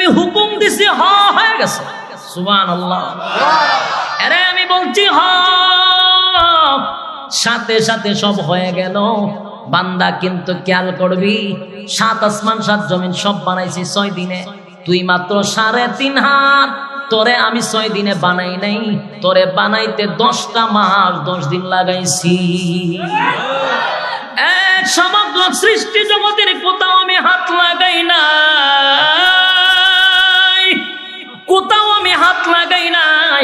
আমি হুকুম দিছি হয়ে গেছে। সুবহানাল্লাহ। আরে আমি বলছি সাথে সাথে সব হয়ে গেল। বান্দা কিন্তু খেয়াল করবি, 7 আসমান 7 জমিন সব বানাইছি 6 দিনে, তুই মাত্র 3.5 হাত। তোরে আমি 6 দিনে বানাই নাই, তোরে বানাইতে 10টা মাস 10 দিন লাগাইছি। এক সমগ্র সৃষ্টি জগতের কোথাও আমি হাত লাগাই নাই, কোথাও আমি হাত লাগাই নাই।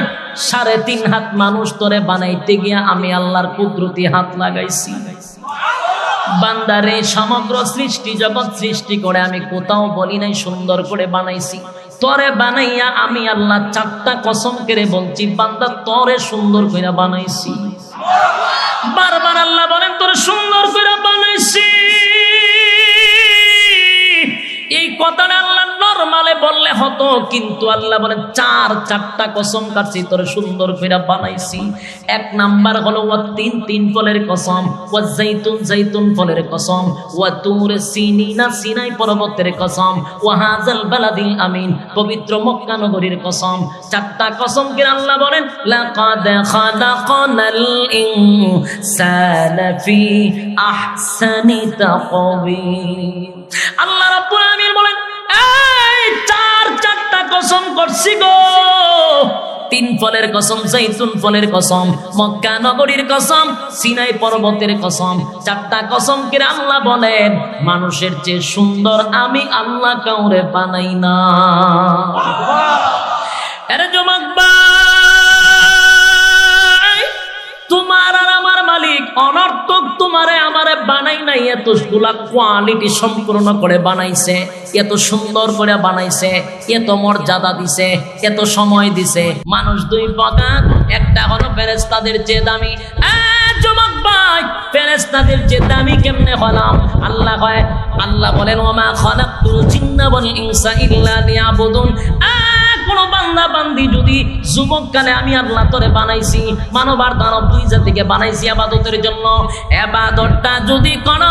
3.5 হাত মানুষ তোরে বানাইতে গিয়া আমি আল্লাহর কুদরতি হাত লাগাইছি। বান্দারে সমগ্র সৃষ্টি জগৎ সৃষ্টি করে আমি কোথাও বলি নাই সুন্দর করে বানাইছি। তোরে বানাইয়া আমি আল্লাহ 4টা কসম করে বলছি, বান্দা তোরে সুন্দর করে বানাইছি। বারবার আল্লাহ বলেন তোরে সুন্দর করে বানাইছি। এই কথাটা আল্লাহ নরমালে বললে হতো, কিন্তু আল্লাহ বলেন 4টা কসম কাটছি তোরে সুন্দর করে বানাইছি। 1 নাম্বার হলো ওয়া তিন ফলের কসম, ওয়া জাইতুন ফলের কসম, ওয়া তুর সিনিনা সিনাই পর্বতের কসম, ওয়া হাযাল বালাদিল আমিন পবিত্র মক্কা নগরীর কসম। 4টা কসম করে আল্লাহ বলেন লাকাদ খালাকানাল ইনসানা ফি আহসানি তাকওয়িম। আল্লাহ রাব্বুল আমিন বলেন এই 4টা কসম করছি গো। 3 ফলের কসম, জাইতুন ফলের কসম, মক্কা নগরীর কসম, সিনাই পর্বতের কসম। 4টা কসম করে আল্লাহ বলেন মানুষের চেয়ে সুন্দর আমি আল্লাহ কাউরে বানাই না। আরে যুবক ভাই, তোমার আর আমার মালিক অনর্থক তোমারে আমারে বানাই নাই, এতগুলা কোয়ালিটি সম্পূর্ণ করে বানাইছে, এত সুন্দর করে বানাইছে, এত মর্যাদা দিছে, এত সময় দিছে। মানুষ 2 প্রকার, একটা হলো ফেরেশতাদের চেয়ে দামি। যুবক ভাই, ফেরেশতাদের চেয়ে দামি কেমনে হলাম? আল্লাহ বলেন ওমা খালাকতুল জিন্না ওয়াল ইনসা ইল্লা লিয়াবুদুন। কোন বান্দা বান্দি যদি যুবক কালে আমি আল্লাহ তোরে বানাইছি, মানব আর দানব 2 জাতিকে বানাইছি ইবাদতের জন্য, ইবাদতটা যদি কোন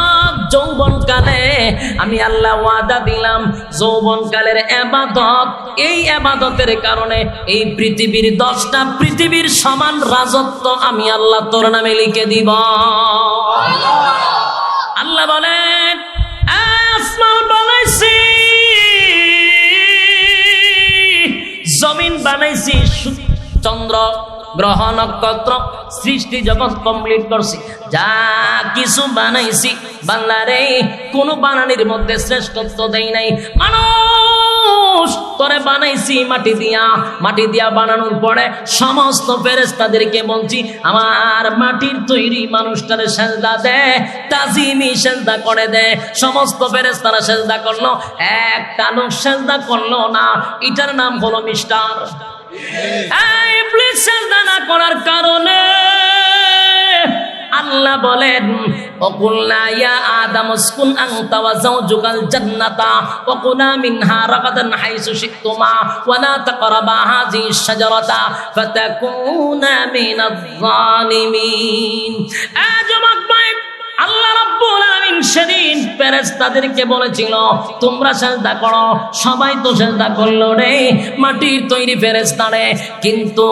যৌবন কালে আমি আল্লাহ ওয়াদা দিলাম যৌবন কালের ইবাদত, এই ইবাদতের কারণে এই পৃথিবীর 10টা পৃথিবীর সমান রাজত্ব আমি আল্লাহ তোর নামে লিখে দিব। আল্লাহ বলেন আসমান বানাইছি, জমিন বানাইছি, চন্দ্র গ্রহ নক্ষত্র সৃষ্টি জগৎ কমপ্লিট করছি, যা কিছু বানাইছি বাংলারে কোন বানানির মধ্যে শ্রেষ্ঠত্ব দেই নাই। মানুষ তোরে বানাইছি মাটি দিয়া বানানোর পরে সমস্ত ফেরেশতাদেরকে বলছি আমার মাটির তৈরি মানুষটারে সেজদা দে, তাজিমি সেজদা করে দে। সমস্ত ফেরেশতারা সেজদা করলো, একটা লোক সেজদা করলো না। এটার নাম হলো মিস্টার। ইবলিস সেজদা না করার কারণে আল্লাহ বলেন ওকুলনা ইয়া আদম উসকুন আনতা ওয়া যাওজুকাল জান্নাতা ওয়া কুলা মিনহা রাগাদান হাইসু শিকতুমা ওয়া লা তাকরাবা হাযিহিশ শাজারাতা ফাতাকুনা মিনাজ জালিমিন। যুবক ভাই, আল্লাহ রাব্বুল আলামিন সেদিন ফেরেশতাদেরকে বলেছিল তোমরা সিজদা করো, সবাই তো সিজদা করলো রে, মাটির তৈরি ফেরেশতারে, কিন্তু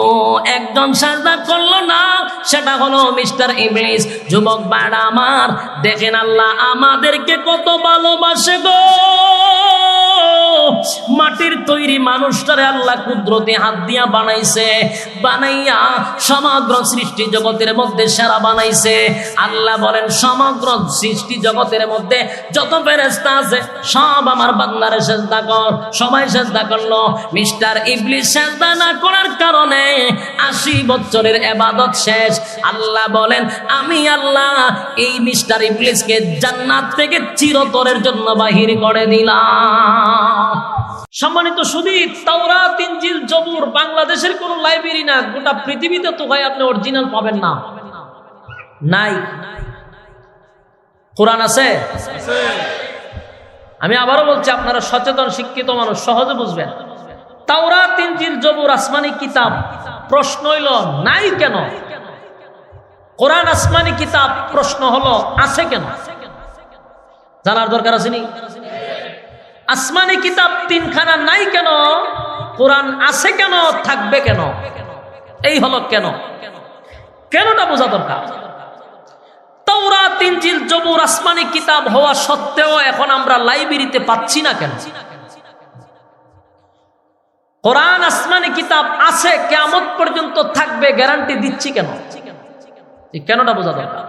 একজন সিজদা করলো না, সেটা হলো মিস্টার ইবলিস। যুবক ভাইরা আমার, দেখেন আল্লাহ আমাদেরকে কত ভালোবাসে গো। মাটির তৈরি মানুষটারে আল্লাহ কুদরতে হাত দিয়া বানাইছে, বানাইয়া সমগ্র সৃষ্টি জগতের মধ্যে সেরা বানাইছে। আল্লাহ বলেন সমগ্র সৃষ্টি জগতের মধ্যে যত ফেরেশতা আছে সব আমার বান্দারে সিজদা কর। সবাই সিজদা করলো, মিস্টার ইবলিস সিজদা না করার কারণে 80 বছরের ইবাদত শেষ। আল্লাহ বলেন আমি আল্লাহ এই মিস্টার ইবলিসকে জান্নাত থেকে চিরতরের জন্য বাহির করে দিলাম। সম্মানিত সুধী, তাওরাত, ইনজিল, জবুর বাংলাদেশের কোন লাইব্রেরি না, গোটা পৃথিবীতে তো ভাই আপনি অরিজিনাল পাবেন না, নাই। কোরআন আছে? আমি আবারও বলছি, আপনারা সচেতন শিক্ষিত মানুষ, সহজে বুঝবেন। তাওরাত, ইনজিল, জবুর আসমানি কিতাব, প্রশ্ন হইল নাই কেন? কোরআন আসমানি কিতাব, প্রশ্ন হলো আছে কেন? জানার দরকার আছে নি? আসমানি কিতাব 3খানা নাই কেন? কোরআন আছে কেন, থাকবে কেন, এই হলো কেন, কেনটা বোঝা দরকার। তাওরাত, ইনজিল, জবুর আসমানি কিতাব হওয়া সত্ত্বেও এখন আমরা লাইব্রেরিতে পাচ্ছি না কেন? কোরআন আসমানি কিতাব আছে, কিয়ামত পর্যন্ত থাকবে, গ্যারান্টি দিচ্ছি কেন? এই কেনটা বোঝা দরকার।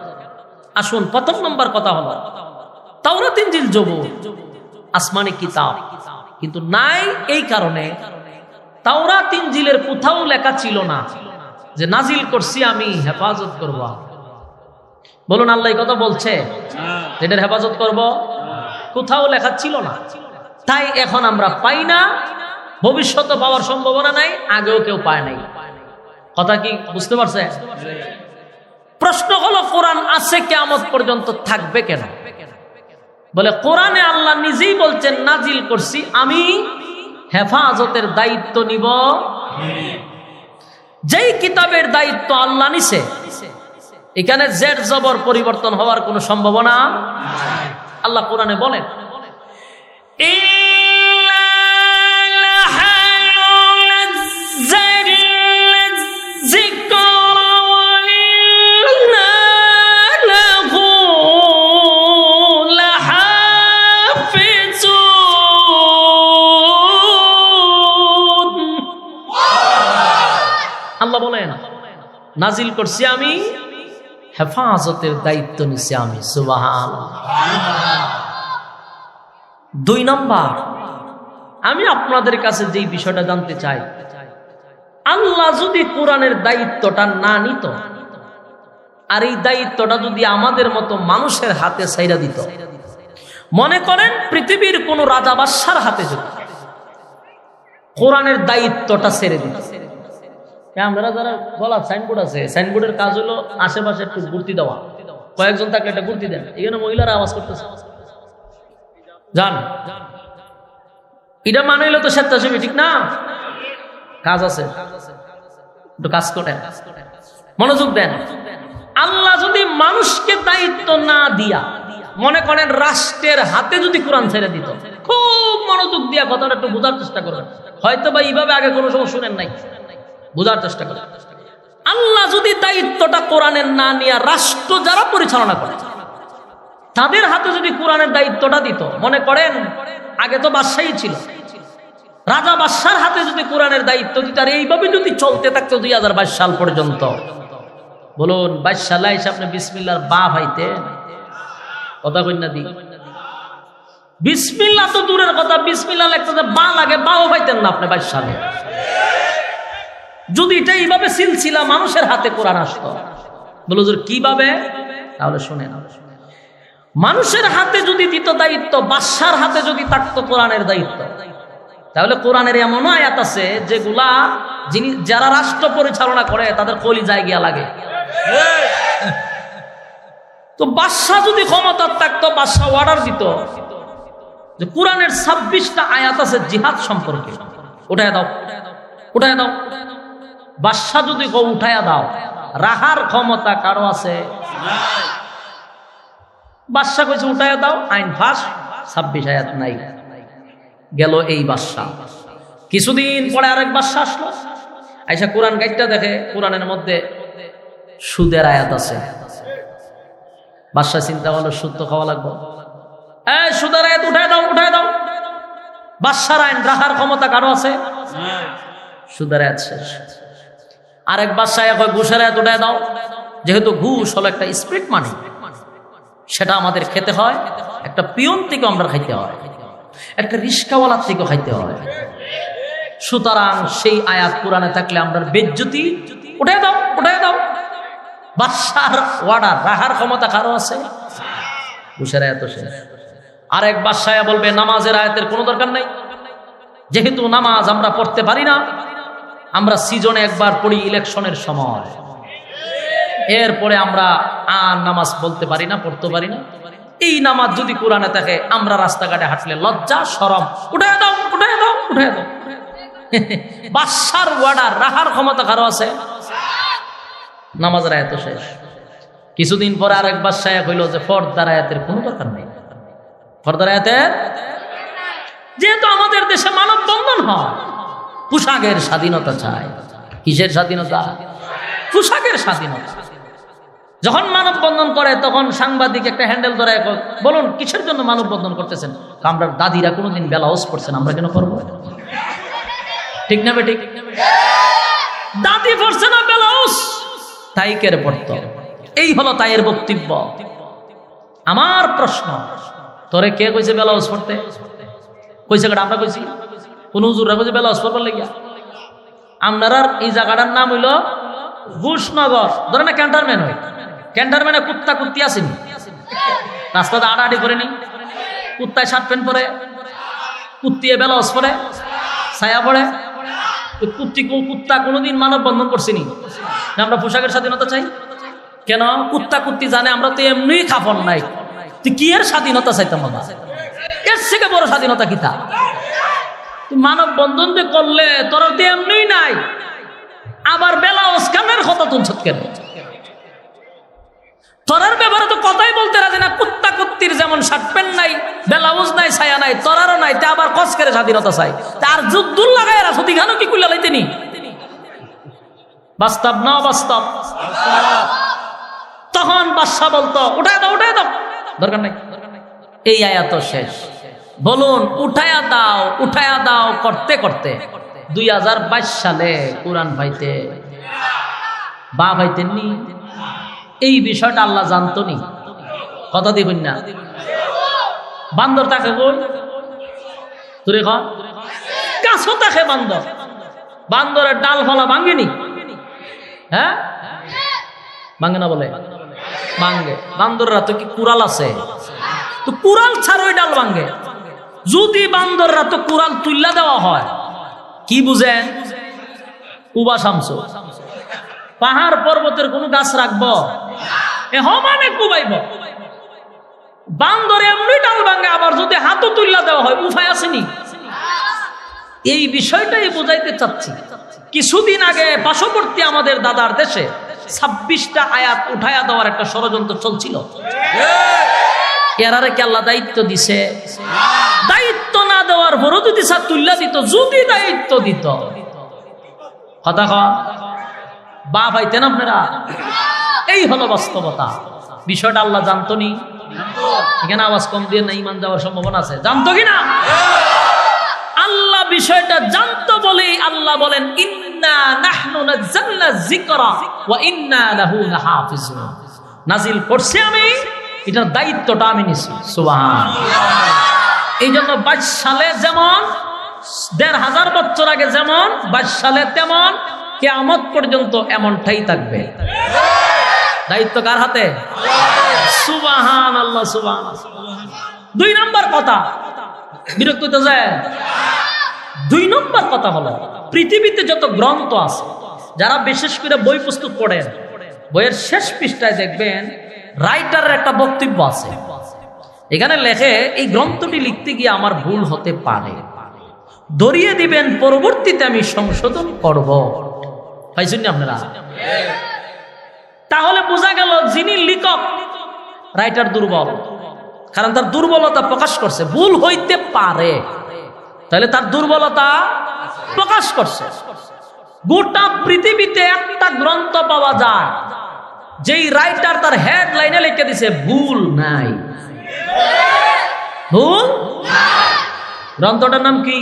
আসুন, প্রথম নম্বর কথা হলো তাওরাত, ইনজিল, জবুর আসমানি কিতাব কিন্তু নাই এই কারণে তাওরাত ইনজিলের কোথাও লেখা ছিল না যে নাজিল করছি আমি হেফাজত করব। বলুন, আল্লাহ এই কথা বলছে এটার হেফাজত করব? কোথাও লেখা ছিল না। তাই এখন আমরা পাই না, ভবিষ্যতে পাওয়ার সম্ভাবনা নাই, আগেও কেউ পায় নাই। কথা কি বুঝতে পারছে? প্রশ্ন হলো কোরআন আছে, কিয়ামত পর্যন্ত থাকবে কেন? বলে কোরআনে আল্লাহ নিজেই বলছেন নাজিল করছি আমি, হেফাজতের দায়িত্ব নিব। যেই কিতাবের দায়িত্ব আল্লাহ নিছে, এখানে জের জবর পরিবর্তন হওয়ার কোনো সম্ভাবনা আল্লাহ কোরআনে বলেন। আল্লাহ বলেন নাজিল করছি আমি, হেফাজতের দায়িত্ব নিছি আমি। সুবহানাল্লাহ। দুই নাম্বার, আমি আপনাদের কাছে যেই বিষয়টা জানতে চাই, আল্লাহ যদি কোরআনের দায়িত্বটা না নিত, আর এই দায়িত্বটা যদি আমাদের মতো মানুষের হাতে ছাইরা দিত, মনে করেন পৃথিবীর কোন রাজা বাদশার হাতে যদি কোরআনের দায়িত্বটা ছেড়ে দিত। আমরা যারা বলা সাইনবোর্ড আছে, সাইনবোর্ডের কাজ হলো আশেপাশে একটু ঘুরতি দেওয়া, কয়েকজন থাকলে একটা ঘুরতি দেন। এখানে মহিলারা আওয়াজ করতেছে, জান এটা মানে হইলো তো স্বেচ্ছাসেবী, ঠিক না? কাজ আছে, একটু কাজ করেন, মনোযোগ দেন। আল্লাহ যদি মানুষকে দায়িত্ব না দিয়া, মনে করেন রাষ্ট্রের হাতে যদি কোরআন ছেড়ে দিত, খুব মনোযোগ দিয়া কথাটা একটু বোঝার চেষ্টা করবেন। হয়তো বা এইভাবে আগে কোনো সময় শুনেন নাই, বোঝার চেষ্টা করেন। আল্লাহ যদি দায়িত্বটা কোরআনের না নিয়ে রাষ্ট্র যারা পরিচালনা করে তাদের হাতে যদি কোরআনের দায়িত্বটা দিত, মনে করেন আগে তো বাদশাহী ছিল, রাজা বাদশার হাতে যদি কোরআনের দায়িত্ব দিত, আর এইভাবে যদি চলতে থাকতো 2022 সাল পর্যন্ত, বলুন 22 সালে এসে আপনি বিসমিল্লাহর বা ভাইতেন? কথা কই না দি? বিসমিল্লাহ তো দূরের কথা, বিসমিল্লাহ লিখতে বা লাগে, বাও পাইতেন না আপনি 22 সালে। যদি এটা এইভাবে সিলসিলা মানুষের হাতে কোরআন আসতো, বলো কিভাবে? তাহলে শুনেন, মানুষের হাতে যদি দিত দায়িত্ব, বাদশার হাতে যদি থাকতো কোরআনের দায়িত্ব, তাহলে কোরআনের এমন আয়াত আছে যেগুলা যারা রাষ্ট্র পরিচালনা করে তাদের কলিজায় গিয়া লাগে। তো বাদশা যদি ক্ষমতা থাকতো, বাদশা অর্ডার দিত যে কোরআনের 26টা আয়াত আছে জিহাদ সম্পর্কে, উঠায় দাও, উঠায় দাও। বাদশা যদি উঠায়া দাও, রাহার ক্ষমতা কারো আছে? বাদশা কইছে উঠায়া দাও, আইন ফাঁস, 26 আয়াত নাই, গেল এই বাদশা। কিছুদিন পরে আরেক বাদশা আসলো, আইসা কোরআন গাইডটা দেখে কোরআনের মধ্যে সুদের আয়াত আছে। বাদশা চিন্তা হলো সুদ তো খাওয়া লাগবে, এই সুদের আয়াত উঠায় দাও, উঠায় দাও। বাদশার আইন, রাহার ক্ষমতা কারো আছে? সুদের আয়াত শেষ। আরেক বাদশা কয় ঘুষের আয়াত উঠায় দাও, যেহেতু ঘুষ হলো একটা স্প্রিট মানি, সেটা আমাদের খেতে হয়, একটা পিয়ন থেকে আমরা খাইতে হয়, একটা রিস্কাওয়ালার থেকে খাইতে হয়, সুতরাং সেই আয়াত কোরআনে থাকলে আমরা বেজ্জতি, উঠায় দাও, উঠায় দাও। বাদশার ওয়ার্ডার, রাহার ক্ষমতা কারো আছে? ঘুষের আয়াত শেষ। আরেক বাদশা বলবে নামাজের আয়াতের কোনো দরকার নাই, যেহেতু নামাজ আমরা পড়তে পারি না, আমরা সিজনে একবার পড়ি ইলেকশনের সময়, এরপরে আমরা আর নামাজ বলতে পারি না, পড়তে পারি না। এই নামাজ যদি কোরআনে থাকে, আমরা রাস্তাঘাটে হাঁটলে লজ্জা শরম, উঠায় দাও, উঠায় দাও, উঠায় দাও। বাদশার ওয়ার্ডার, রাহার ক্ষমতা কারো আছে? নামাজের আয়াত শেষ। কিছুদিন পরে আরেক বাদশা হইল যে ফরদার আয়াতের কোনো দরকার নেই, ফরদার আয়াতের, যেহেতু আমাদের দেশে মানববন্ধন হয়, পোশাকের স্বাধীনতা চায়। কিসের স্বাধীনতা? পোশাকের স্বাধীনতা। যখন মানববন্ধন করে তখন সাংবাদিক একটা হ্যান্ডেল ধরে, বলুন কিসের জন্য মানববন্ধন করতেছেন? আমরা দাদিরা কোনোদিন ব্লাউজ পরছেন, আমরা কেন করবো? ঠিক না বেঠিক? দাদি পরছে না ব্লাউজ, তাই কেড়ে পড়ত। এই হলো তাইয়ের বক্তব্য। আমার প্রশ্ন, তোরে কে কইছে ব্লাউজ পড়তে? কইছে কেডা? আমরা কইছি? কোন হুজুররা কইছে ব্লাউজ পরবার লাগিয়া? আপনার এই জায়গাটার নাম হইল ঘোষনগর। ধরে না ক্যান্টারম্যান হয়, ক্যান্টারম্যানে কুত্তা কুত্তি আসেনি, রাস্তাতে আড়াআড়ি করেনি, কুত্তায় শার্ট প্যান্ট পরে, কুত্তিয়ে ব্লাউজ পরে, ছায়া পড়ে। কুত্তা কোনোদিন মানববন্ধন করছিনি? আমরা পোশাকের স্বাধীনতা চাই কেন? কুত্তা কুত্তি জানে আমরা তো এমনি কাপড় নাই, তুই কি এর স্বাধীনতা চাইতাম? বাবা, এর থেকে বড় স্বাধীনতা কি তা? মানববন্ধন যে করলে তোরা তো এমনি নাই, আবার ব্লাউজ কামের কথা তুলছ কেন? তোরার ব্যাপারে তো কথাই বলতে রাজি না। কুত্তা কুত্তির যেমন শার্ট প্যান্ট নাই, ব্লাউজ নাই, ছায়া নাই, তোরারও নাই, তা আবার কস করে স্বাধীনতা চাই। তার যুদ্ধুল লাগাই রাখো, দিঘানো কি কুলা লাইতেনি? বাস্তব না বাস্তব? তখন বাদশা বলতো উঠায় দাও, উঠায় দাও, দরকার নাই। এই আয়াত শেষ। বলুন উঠায়া দাও, উঠায়া দাও করতে করতে 2022 সালে কোরআন পাইতে বা পাইতেননি। এই বিষয়টা আল্লাহ জানতো নি? কথা দিবেন না? বান্দর তাকে কই তোরে কাছো তাকে বান্দর, বান্দরের ডাল ফলা ভাঙ্গেনি? হ্যাঁ ভাঙ্গে না? বলে ভাঙ্গে। বান্দররা তো কি কুড়াল আছে? তো কুড়াল ছাড়া ওই ডাল ভাঙ্গে। যদি বান্দররা তো কুড়াল তুল্লা দেওয়া হয়, কি বুঝেন? উবা শামস পাহাড় পর্বতের কোন গাছ রাখবো? মানে কুবাইব। বান্দর এমনি ডাল ভাঙ্গে, আবার যদি হাতও তুল্লা দেওয়া হয় উপায় আসেনি? এই বিষয়টাই বোঝাইতে চাচ্ছি। কিছুদিন আগে পার্শ্ববর্তী আমাদের দাদার দেশে 26টা আয়াত উঠায়া দেওয়ার একটা ষড়যন্ত্র চলছিল। এরারে কি আল্লাহ দায়িত্ব দিছে? দায়িত্ব না দেওয়ার পরও যদি তুল্লা দিত, যদি দায়িত্ব দিত, কথা কন বা পাইতেন আপনারা? এই হলো বাস্তবতা। বিষয়টা আল্লাহ জানতো নি? এখানে আওয়াজ কম দিয়ে না, ইমান যাওয়ার সম্ভাবনা আছে। জানতো কিনা? আল্লাহ বিষয়টা জানতো বলেই আল্লাহ বলেন ইন্না নাহনু নাযালনা যিকরা ওয়া ইন্না লাহু লাহাফিজুন। নাজিল করছি আমি, এটার দায়িত্বটা আমি নিছি। সুবহানাল্লাহ। এই জন্য 22 সালে যেমন 1500 বছর আগে যেমন 22 সালে তেমন কিয়ামত পর্যন্ত এমনটাই থাকবে। দায়িত্ব কার হাতে? সুবহানাল্লাহ, সুবহানাল্লাহ। 2 নম্বর কথা, বিরক্ত হতে যায়। 2 নম্বর কথা হলো, পৃথিবীতে যত গ্রন্থ আছে, যারা বিশেষ করে বই পুস্তক পড়েন, বইয়ের শেষ পৃষ্ঠায় দেখবেন রাইটারের একটা বক্তব্য আছে। এখানে লেখে এই গ্রন্থটি লিখতে গিয়ে আমার ভুল হতে পারে, ধরিয়ে দিবেন, পরবর্তীতে আমি সংশোধন করব। পাইছেন না আপনারা? তাহলে বোঝা গেল যিনি লেখক, রাইটার দুর্বল, কারণ তার দুর্বলতা প্রকাশ করছে। ভুল হইতে পারে, তাহলে তার দুর্বলতা প্রকাশ করছে। গোটা পৃথিবীতে একটা গ্রন্থ পাওয়া যায় যেই রাইটার তার হেডলাইনে লিখে দিছে ভুল নাই। ভুল? গ্রন্থটার নাম কি?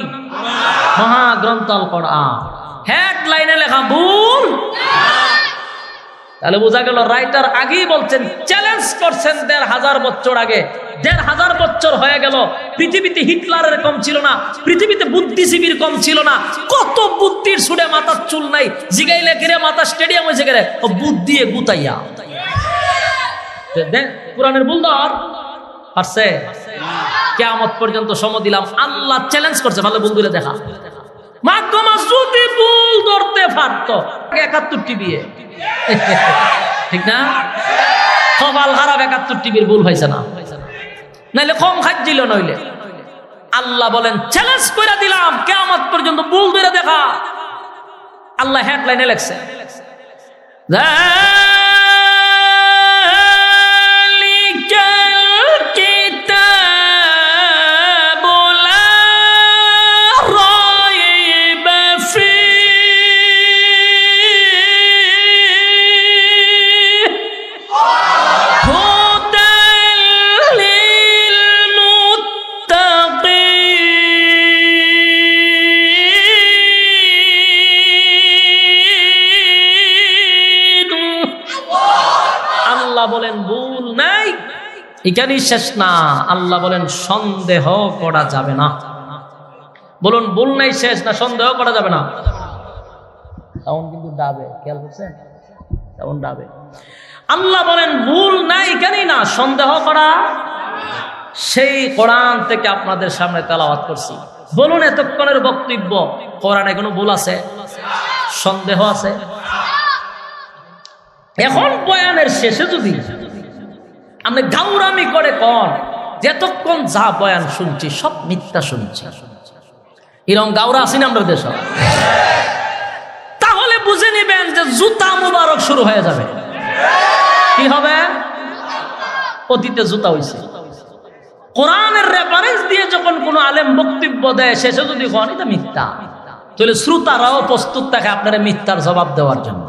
মহাগ্রন্থ আল কোরআন। হেডলাইনে লেখা ভুল। তাহলে বোঝা গেল রাইটার আগেই বলছেন, চ্যালেঞ্জ করছেন 1500 বছর আগে। 1500 বছর হয়ে গেল, পৃথিবীতে হিটলারের কম ছিল না, পৃথিবীতে বুদ্ধিজীবীর কম ছিল না। কত বুদ্ধির সুরে মাথার চুল নাই, জিগাইলে গেরে মাথা স্টেডিয়াম হয়েছে গেলে ও বুদ্ধি গুতাইয়া। কোরআনের ভুল ধর পারছে? কিয়ামত পর্যন্ত সময় দিলাম। আল্লাহ চ্যালেঞ্জ করছে, ভালো ভুল দিলে দেখা। মাধ্যমা যদি ভুল ধরতে পারত 71 টিভিয়ে, ঠিক না? কপাল খারাপ, 71 টিভির ভুল হয়েছে না, নাইলে কম খাচ্ছিল। নইলে আল্লাহ বলেন চ্যালেঞ্জ করে দিলাম, কিয়ামত পর্যন্ত ভুল ধরে দেখা। আল্লাহ হেডলাইনে লেখছে এখানেই শেষ না, আল্লাহ বলেন সন্দেহ করা যাবে না। বলুন ভুল নাই শেষ না, সন্দেহ করা যাবে না। তেমন কিন্তু ডাবে, খেয়াল করছেন, তেমন ডাবে। আল্লাহ বলেন ভুল নাই এখানেই না, সন্দেহ করা। সেই কোরআন থেকে আপনাদের সামনে তেলাওয়াত করছি। বলুন এতক্ষণের বক্তব্য কোরআনে কোনো ভুল আছে? সন্দেহ আছে? এখন বয়ানের শেষে যদি আপনি গাউরামি করে কন যে এতক্ষণ যা বয়ান শুনছি সব মিথ্যা শুনছি, এরকম গাউরা আসি না আমরা দেশ, তাহলে বুঝে নিবেন যে জুতা মুবারক শুরু হয়ে যাবে। কি হবে? অতীতে জুতা হইছে। কোরআনের রেফারেন্স দিয়ে যখন কোনো আলেম বক্তব্য দেয় শেষে যদি কন এটা মিথ্যা, তাহলে শ্রোতারাও প্রস্তুত থাকে আপনারা মিথ্যার জবাব দেওয়ার জন্য।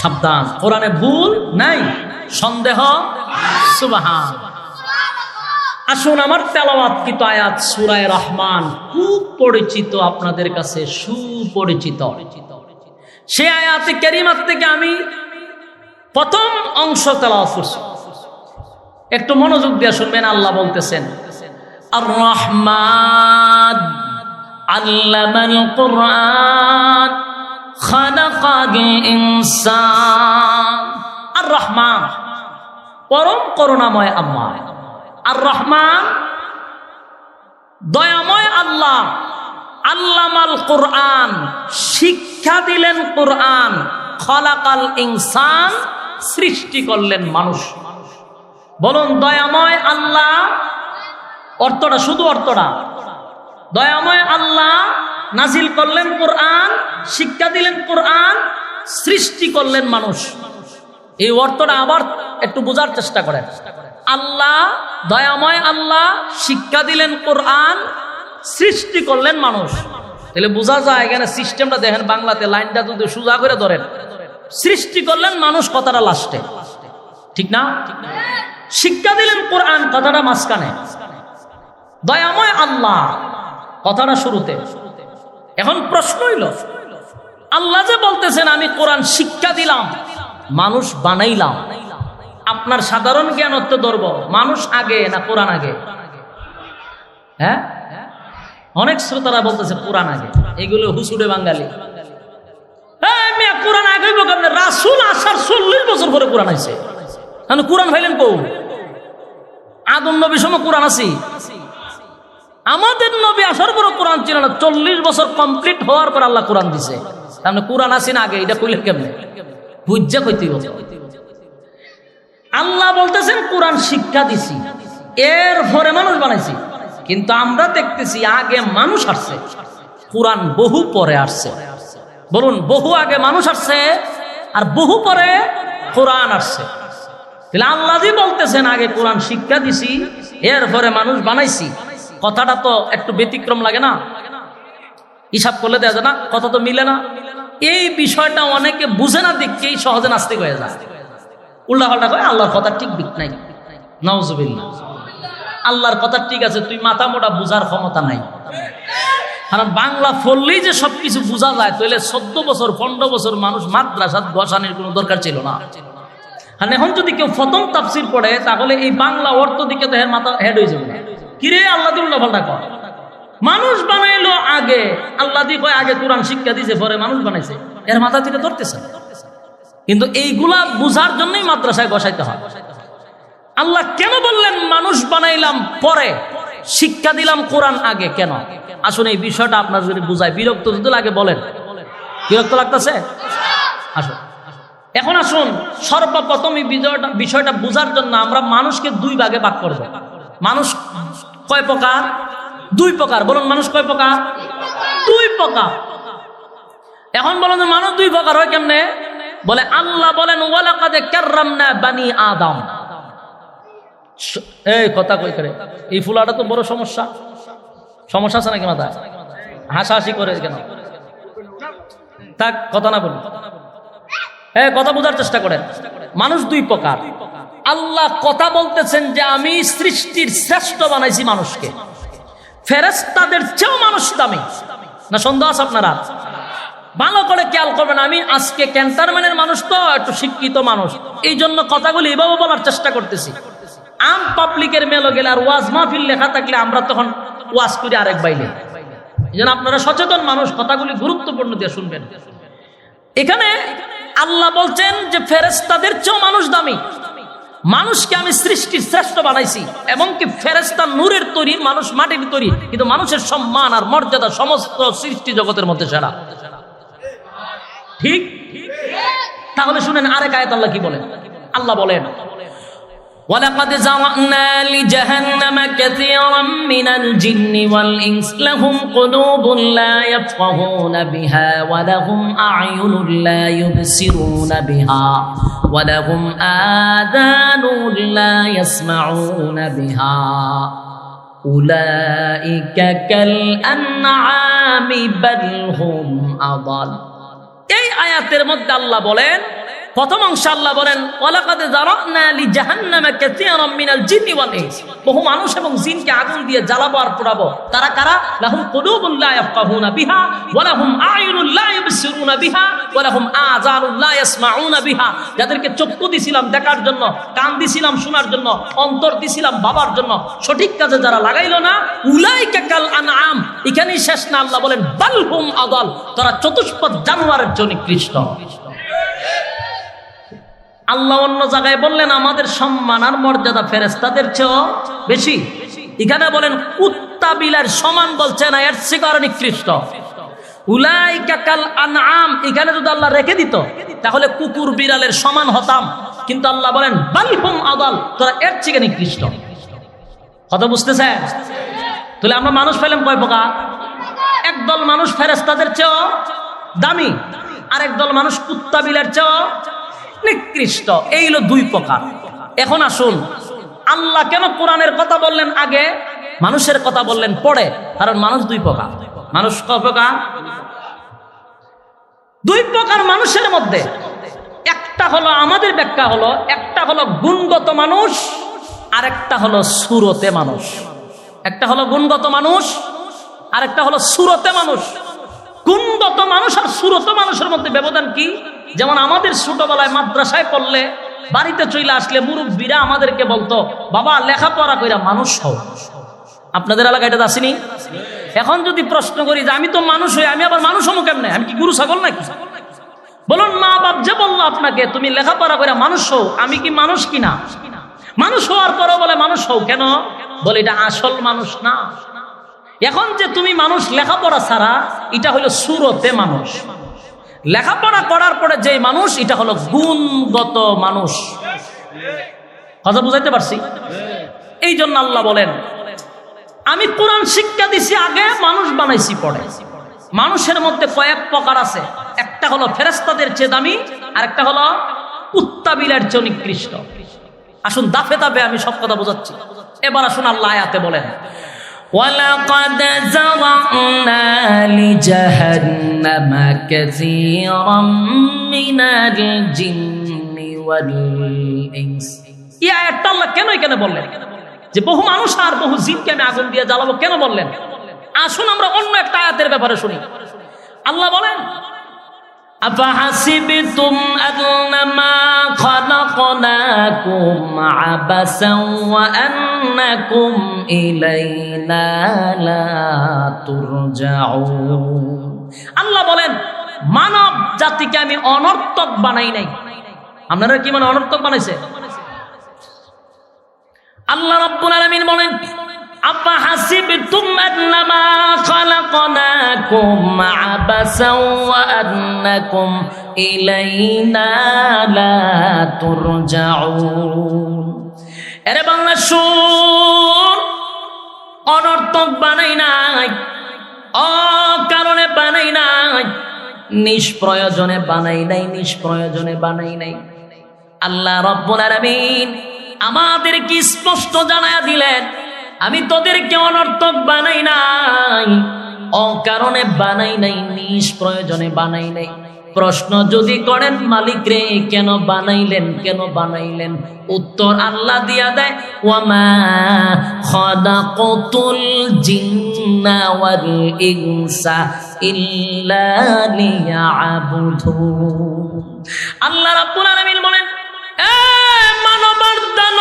সাবধান, কোরআনে ভুল নাই, সন্দেহ। সুবহান। আসুন আমার তেলাওয়াতকৃত আয়াত সূরা রহমান, খুব পরিচিত আপনাদের কাছে, সুপরিচিত। সে আয়াতে কারিমাত থেকে আমি প্রথম অংশ তেলাওয়াত করছি, একটু মনোযোগ দিয়ে শুনবেন। আল্লাহ বলতেছেন আর রহমান আল্লামাল কুরআন খালাকাল ইনসান। আর রহমান পরম করুণাময় আল্লাহ, আর রহমান দয়াময় আল্লাহ। আল্লামাল কুরআন শিক্ষা দিলেন কুরআন, খালাকাল ইনসান সৃষ্টি করলেন মানুষ। বলুন দয়াময় আল্লাহ, অর্থটা শুধু অর্থটা, দয়াময় আল্লাহ নাজিল করলেন কোরআন, শিক্ষা দিলেন কোরআন, সৃষ্টি করলেন মানুষ। এই অর্থটা আবার একটু বোঝার চেষ্টা করেন। আল্লাহ দয়াময় আল্লাহ শিক্ষা দিলেন কোরআন, সৃষ্টি করলেন মানুষ। তাহলে বোঝা যায় এখানে সিস্টেমটা দেখেন, বাংলাতে লাইনটা যদি সোজা করে ধরেন, সৃষ্টি করলেন মানুষ কথাটা লাস্টে, ঠিক না? শিক্ষা দিলেন কোরআন কথাটা মাঝখানে, দয়াময় আল্লাহ কথাটা শুরুতে। এখন প্রশ্ন হইল, আল্লাহ যে বলতেছেন আমি কোরআন শিক্ষা দিলাম, মানুষ বানাইলাম, আপনার সাধারণ জ্ঞান অর্থ ধরব, মানুষ আগে না কোরআন আগে? হ্যাঁ, অনেক শ্রোতারা বলতেছে কোরআন আগে। এগুলো হুসুড়ে বাঙালি। কোরআন আগে রাসূল আসার 40 বছর পরে কোরআন আইছে। কোরআন ভাইলেন কৌ? আদম নবীর সময় কোরআন আছি? আমাদের নবী আসার পর কোরআন ছিল না, 40 বছর কমপ্লিট হওয়ার পর আল্লাহ কোরআন দিছে। তাহলে কোরআন আসি না আগে? এটা কইলেন কেমনে? বুঝা কইতে হবে। আল্লাহ বলতেছেন কোরআন শিক্ষা দিছি, এর পরে মানুষ বানাইছি। কিন্তু আমরা দেখতেছি আগে মানুষ আসছে, কোরআন বহু পরে আসছে। বলুন বহু আগে মানুষ আসছে আর বহু পরে কোরআন আসছে। তাহলে আল্লাহ জি বলতেছেন আগে কোরআন শিক্ষা দিছি, এরপরে মানুষ বানাইছি। কথাটা তো একটু ব্যতিক্রম লাগে না? হিসাব করলে দেখা যায় না, কথা তো মিলে না। এই বিষয়টা অনেকে বুঝে না, দেখকেই সহজে নাস্তিক হয়ে যায়, উল্টা পাল্টা করে আল্লাহর কথা ঠিক বিক নাই। নাউজুবিল্লাহ। আল্লাহর কথা ঠিক আছে, তুই মাথা মোটা বুঝার ক্ষমতা নাই। কারণ বাংলা পড়লেই যে সবকিছু বোঝা যায়, তাহলে 14 বছর 15 বছর মানুষ মাদ্রাসাত বসানোর কোনো দরকার ছিল না। আর এখন যদি কেউ প্রথম তাফসির পড়ে, তাহলে এই বাংলা অর্থ দিকে তো মাথা হেড হয়ে যাবে। কিরে আল্লাহ দিয়ে উল্টা পাল্টা কর। মানুষ বানাইলো আগে, আল্লাহ দিয়ে কয় আগে কোরআন শিক্ষা দিয়েছে, পরে মানুষ বানাইছে, এর মাথা থেকে ধরতেছে। কিন্তু এইগুলা বুঝার জন্যই মাদ্রাসায় বসাইতে হয়। আল্লাহ কেন বললেন মানুষ বানাইলাম পরে, শিক্ষা দিলাম কোরআন আগে? কেন? আসুন এই বিষয়টা আপনার যদি বুঝায়, বিরক্ত যদি লাগে বলেন। বিরক্ত লাগতেছে? আসুন এখন আসুন সর্বপ্রথম এই বিষয়টা বুঝার জন্য আমরা মানুষকে 2 ভাগে ভাগ করব। মানুষ কয় প্রকার? 2 প্রকার। বলুন মানুষ কয় প্রকার? 2 প্রকার। এখন বলুন মানুষ 2 প্রকার হয় কেমনে? বলে আল্লাহ বলেন ওয়ালাকাদ কাররামনা বানি আদম। এই কথা কই করে, এই ফুলাটা তো বড় সমস্যা। সমস্যা আছে নাকি মাথায়? হাসাহাসি করে কেন? থাক, কথা না বলুন, কথা বোঝার চেষ্টা করেন। মানুষ 2 প্রকার। আল্লাহ কথা বলতেছেন যে আমি সৃষ্টির শ্রেষ্ঠ বানাইছি মানুষকে, ফেরেশতাদের চেয়েও মানুষ দামি। না সন্দেহ আছে আপনারা? ভালো করে খেয়াল করবেন। আমি আজকে ক্যান্টারম্যানের মানুষ তো একটু শিক্ষিত মানুষ, এই জন্য কথাগুলি এভাবে বলার চেষ্টা করতেছি। আম পাবলিকের মেলো গেলে আর ওয়াজ মাহফিল লেখা থাকলে আমরা তখন ওয়াজ করি আরেক বাইলে। এই জন্য আপনারা সচেতন মানুষ, কথাগুলি গুরুত্বপূর্ণ দিয়ে শুনবেন। এখানে আল্লাহ বলছেন যে ফেরেশতাদের চেয়েও মানুষ দামি। মানুষকে আমি সৃষ্টির শ্রেষ্ঠ বানাইছি, এমনকি ফেরেশতা নূরের তৈরি, মানুষ মাটির তৈরি, কিন্তু মানুষের সম্মান আর মর্যাদা সমস্ত সৃষ্টি জগতের মধ্যে সেরা। ঠিক? তাহলে শুনেন আরেক আয়াত আল্লাহ কি বলেন। আল্লাহ বলেন وَلَقَدْ زَرَعْنَا لِجَهَنَّمَ كَثِيرًا مِنَ الْجِنِّ وَالْإِنسِ لَهُمْ قُلُوبٌ لَا يَفْقَهُونَ بِهَا وَلَهُمْ أَعْيُنٌ لَا يُبْصِرُونَ بِهَا وَلَهُمْ آذَانٌ لَا يَسْمَعُونَ بِهَا أُولَئِكَ كَالْأَنْعَامِ بَلْ هُمْ أَضَلُّ। এই আয়াতের মধ্যে আল্লাহ বলেন, প্রথম অংশ আল্লাহ বলেন ওয়ালাকাদ যারানা লিজাহান্নামা কাসীরাম মিনাল জিন্নি ওয়াল ইনস, বহু মানুষ এবং জিনকে আগুন দিয়ে জ্বালাবো আর পোড়াবো। তারা কারা? লাহুম কুলুবুন লা ইয়াফকাহুনা বিহা ওয়া লাহুম আ'য়ুনুন লা ইউবসিরুনা বিহা ওয়া লাহুম আযানুন লা ইয়াসমাউনা বিহা। যাদেরকে চক্ষু দিছিলাম দেখার জন্য, কান দিছিলাম শোনার জন্য, অন্তর দিছিলাম ভাবার জন্য, সঠিক কাজে যারা লাগাইলো না, উলাইকা কাল আনআম। এখানেই শেষ না, আল্লাহ বলেন বাল হুম আদাল, তারা চতুষ্পদ জানোয়ারের চেয়ে নিকৃষ্ট। আল্লাহ অন্য জায়গায় বললেন আমাদের সম্মান আর মর্যাদা ফেরেশতাদের চেয়েও বেশি। এখানে বলেন কুত্তা বিলার সমান, বলছে না এর চেয়ে আরো নিকৃষ্ট। উলাইকা কাল আনআম, এখানে যদি আল্লাহ রেখে দিত তাহলে কুকুর বিড়ালের সমান হতাম, কিন্তু আল্লাহ বলেন বাল হুম আদাল, তারা এর চেয়ে নিকৃষ্ট। কথা বুঝতেছে? তাহলে আমরা মানুষ পেলাম কয় প্রকার? একদল মানুষ ফেরেশতাদের চেয়েও দামি, আর একদল মানুষ কুত্তা বিলার চেয়েও নিকৃষ্ট। এই হলো দুই প্রকার। এখন আসুন আল্লাহ কেন কোরআনের কথা বললেন আগে, মানুষের কথা বললেন পরে? কারণ মানুষ দুই প্রকার। মানুষ কয় প্রকার? দুই প্রকার মানুষের মধ্যে। একটা হলো, আমাদের ব্যাখ্যা হলো, একটা হলো গুণগত মানুষ আর একটা হলো সুরতে মানুষ। একটা হলো গুণগত মানুষ আর একটা হলো সুরতে মানুষ। গুণগত মানুষ আর সুরত মানুষের মধ্যে ব্যবধান কি? যেমন আমাদের ছোটবেলায় মাদ্রাসায় পড়লে, বাড়িতে চলে আসলে মুরব্বীরা আমাদেরকে বলতো বাবা লেখাপড়া কইরা মানুষ হও। আপনাদের এলাকায় এটা আসেনি? এখন যদি প্রশ্ন করি যে আমি তো মানুষ হই, আমি আবার মানুষ হবো কেমনে? আমি কি গরু ছাগল নাকি? বলুন মা বাপ যে বললো আপনাকে তুমি লেখাপড়া কইরা মানুষ হও, আমি কি মানুষ কিনা? মানুষ হওয়ার পরও বলে মানুষ হও কেন? বলে এটা আসল মানুষ না। এখন যে তুমি মানুষ লেখাপড়া ছাড়া, এটা হলো সুরতে মানুষ। লেখাপড়া করার পরে যে মানুষ, এটা হলো গুণগত মানুষ। কথা বুঝাইতে পারছি? এই জন্য আল্লাহ বলেন আমি কোরআন শিক্ষা দিছি আগে, মানুষ বানাইছি পরে। মানুষের মধ্যে কয়েক প্রকার আছে। একটা হলো ফেরেশতাদের চেয়ে দামি, আর একটা হলো কুত্তা বিলার চেয়ে নিকৃষ্ট। আসুন দাফে দাফে আমি সব কথা বোঝাচ্ছি। এবার আসুন আল্লাহ আয়াতে বলেন وَلَقَدْ زَرَعْنَا لِجَهَنَّمَ كَثِيرًا مِنَ الْجِنِّ وَالْإِنسِ। এই আয়াতটা আল্লাহ কেন এখানে বললেন যে বহু মানুষ আর বহু জিনকে আমি আগুন দিয়ে জ্বালাবো, কেন বললেন? আসুন আমরা অন্য একটা আয়াতের ব্যাপারে শুনি। আল্লাহ বলেন أفحسبتم أنما خلقناكم عبثا وأنكم إلينا لا ترجعون। আল্লাহ বলেন মানব জাতিকে আমি অনর্থক বানাই নাই। আপনারা কি মানে অনর্থক বানাইছে? আল্লাহ রাব্বুল আলামিন বলেন أفحسبتم أنما خلقناكم عبثا وأنكم إلينا لا ترجعون। এরে বাংলা শুন, অনর্থক বানাই নাই, অকারণে বানাই নাই, নিষ্প্রয়োজনে বানাই নাই, নিষ্প্রয়োজনে বানাই নাই। আল্লাহ রাব্বুল আলামিন আমাদেরকে স্পষ্ট জানায়া দিলেন আমি তোদেরকে অনর্থক বানাই নাই, অকারণে বানাই নাই, নিষ্প্রয়োজনে বানাই নাই। প্রশ্ন যদি করেন মালিক রে কেন বানাইলেন, কেন বানাইলেন? উত্তর আল্লাহ দিয়া দেয় ওয়ামা খালাকাতুল জিন্না ওয়াল ইনসা ইল্লা লিয়াবুদুন। আল্লাহ রাব্বুল আলামিন বলেন এ মানব দানব,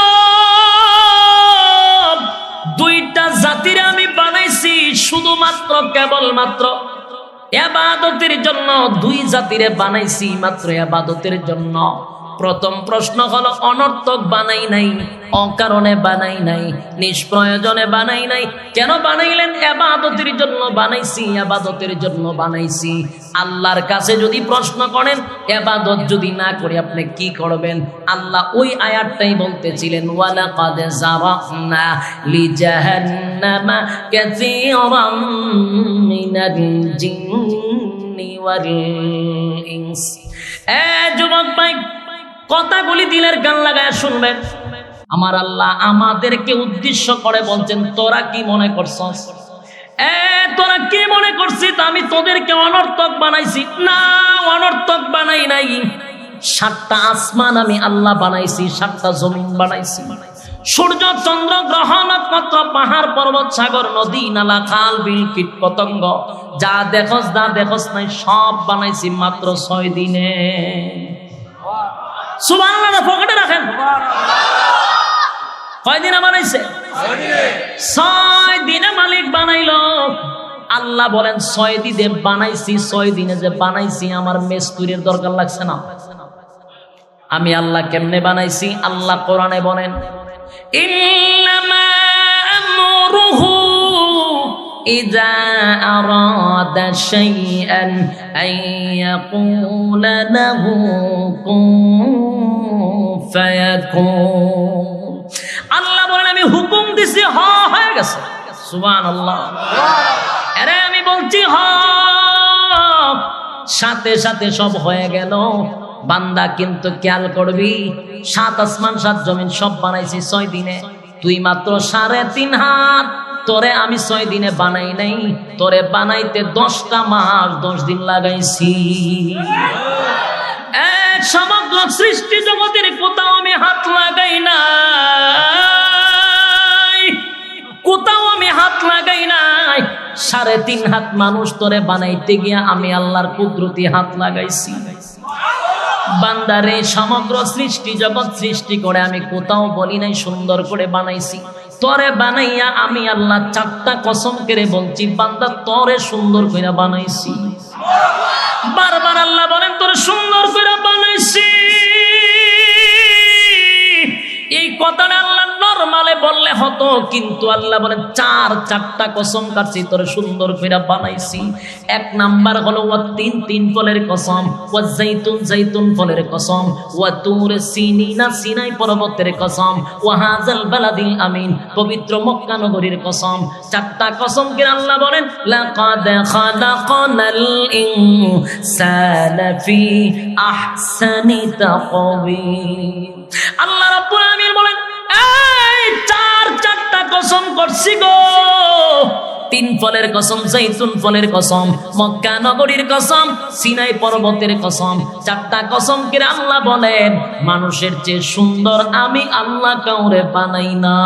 জাতিরে আমি বানাইছি শুধুমাত্র কেবলমাত্র ইবাদতের জন্য, দুই জাতিরে বানাইছি মাত্র ইবাদতের জন্য। প্রথম প্রশ্ন হলো অনর্থক বানাই নাই, অকারণে বানাই নাই, নিষ্প্রয়োজনে বানাই নাই। কেন বানাইলেন? ইবাদতের জন্য বানাইছি, ইবাদতের জন্য বানাইছি। আল্লাহর কাছে যদি প্রশ্ন করেন ইবাদত যদি না করে আপনি কি করবেন, আল্লাহ ওই আয়াতটাই বলতেছিলেন, ওয়ালাকাদ যারানা লিজাহান্নামা কাসীরাম মিনাল জিন্নি ওয়াল ইনস। যুবক ভাই, কথাগুলি দিলের গান লাগায় শুনবেন। আমার আল্লাহ আমাদেরকে উদ্দেশ্য করে বলছেন, তোরা কি মনে করছস? তোরা কি মনে করছিস আমি তোদেরকে অনর্থক বানাইছি? না, অনর্থক বানাই নাই। 7টা আসমান আমি আল্লাহ বানাইছি, 7টা জমিন বানাইছি। সূর্য, চন্দ্র, গ্রহ, নক্ষত্র, পাহাড়, পর্বত, সাগর, নদী, নালা, খাল, বিল, কীট, পতঙ্গ, যা দেখস যা দেখস নাই সব বানাইছি মাত্র 6 দিনে। সুবহানাল্লাহ, পকেটে রাখেন। কয় দিনে বানাইছে? 6 দিনে মালিক বানাইলো। আল্লাহ বলেন 6 দিনে বানাইছি। 6 দিনে যে বানাইছি আমার মিস্ত্রির দরকার লাগছে না। আমি আল্লাহ কেমনে বানাইছি? আল্লাহ কোরআনে বলেন, ইন্নামা আমরুহু ইযা আরাদা শাইআন আন ইয়াকুলা লাহু কুন ফায়াকুন। আল্লাহ বলেন আমি হুকুম দিছি, হয়ে গেছে। সুবহানাল্লাহ। আরে আমি বলছি সাথে সাথে সব হয়ে গেল। বান্দা কিন্তু খেয়াল করবি, 7 আসমান 7 জমিন সব বানাইছি 6 দিনে। তুই মাত্র 3.5 হাত। তোরে আমি 6 দিনে বানাই নাই, তোরে বানাইতে 10টা মাস 10 দিন লাগাইছি। সমগ্র সৃষ্টি জগতের কোথাও আমি হাত লাগাই নাই, কোথাও আমি হাত লাগাই নাই। 3.5 হাত মানুষ তোরে বানাইতে গিয়া আমি আল্লাহর কুদরতি হাত লাগাইছি। বান্দারে সমগ্র সৃষ্টি জগৎ সৃষ্টি করে আমি কোথাও বলি নাই সুন্দর করে বানাইছি। তোরে বানাইয়া আমি আল্লাহ 4টা কসম করে বলছি, বান্দা তোরে সুন্দর করে বানাইছি। বারবার আল্লাহ বলেন তোরে সুন্দর করে বানাইছি। এই কথাটা আল্লাহ নরমালে বললে হতো, কিন্তু আল্লাহ বলেন 4টা কসম কাটছি তোরে সুন্দর করে বানাইছি। 1 নাম্বার হলো ওয়া তিন ফলের কসম, ওয়া জাইতুন ফলের কসম, ওয়া তুর সিনিনা সিনাই পর্বতের কসম, ওয়া হাযাল বালাদিল আমিন পবিত্র মক্কা নগরীর কসম। 4টা কসম করে আল্লাহ বলেন লাকাদ খালাকনাল ইনসানা ফি আহসানি তাকওয়িম। আল্লাহ রাব্বুল আমিন বলেন এই 4টা কসম করছি গো। 3 ফলের কসম, জাইতুন ফলের কসম, মক্কা নগরীর কসম, সিনাই পর্বতের কসম। 4টা কসম করে আল্লাহ বলেন মানুষের চেয়ে সুন্দর আমি আল্লাহ কাউরে বানাই না।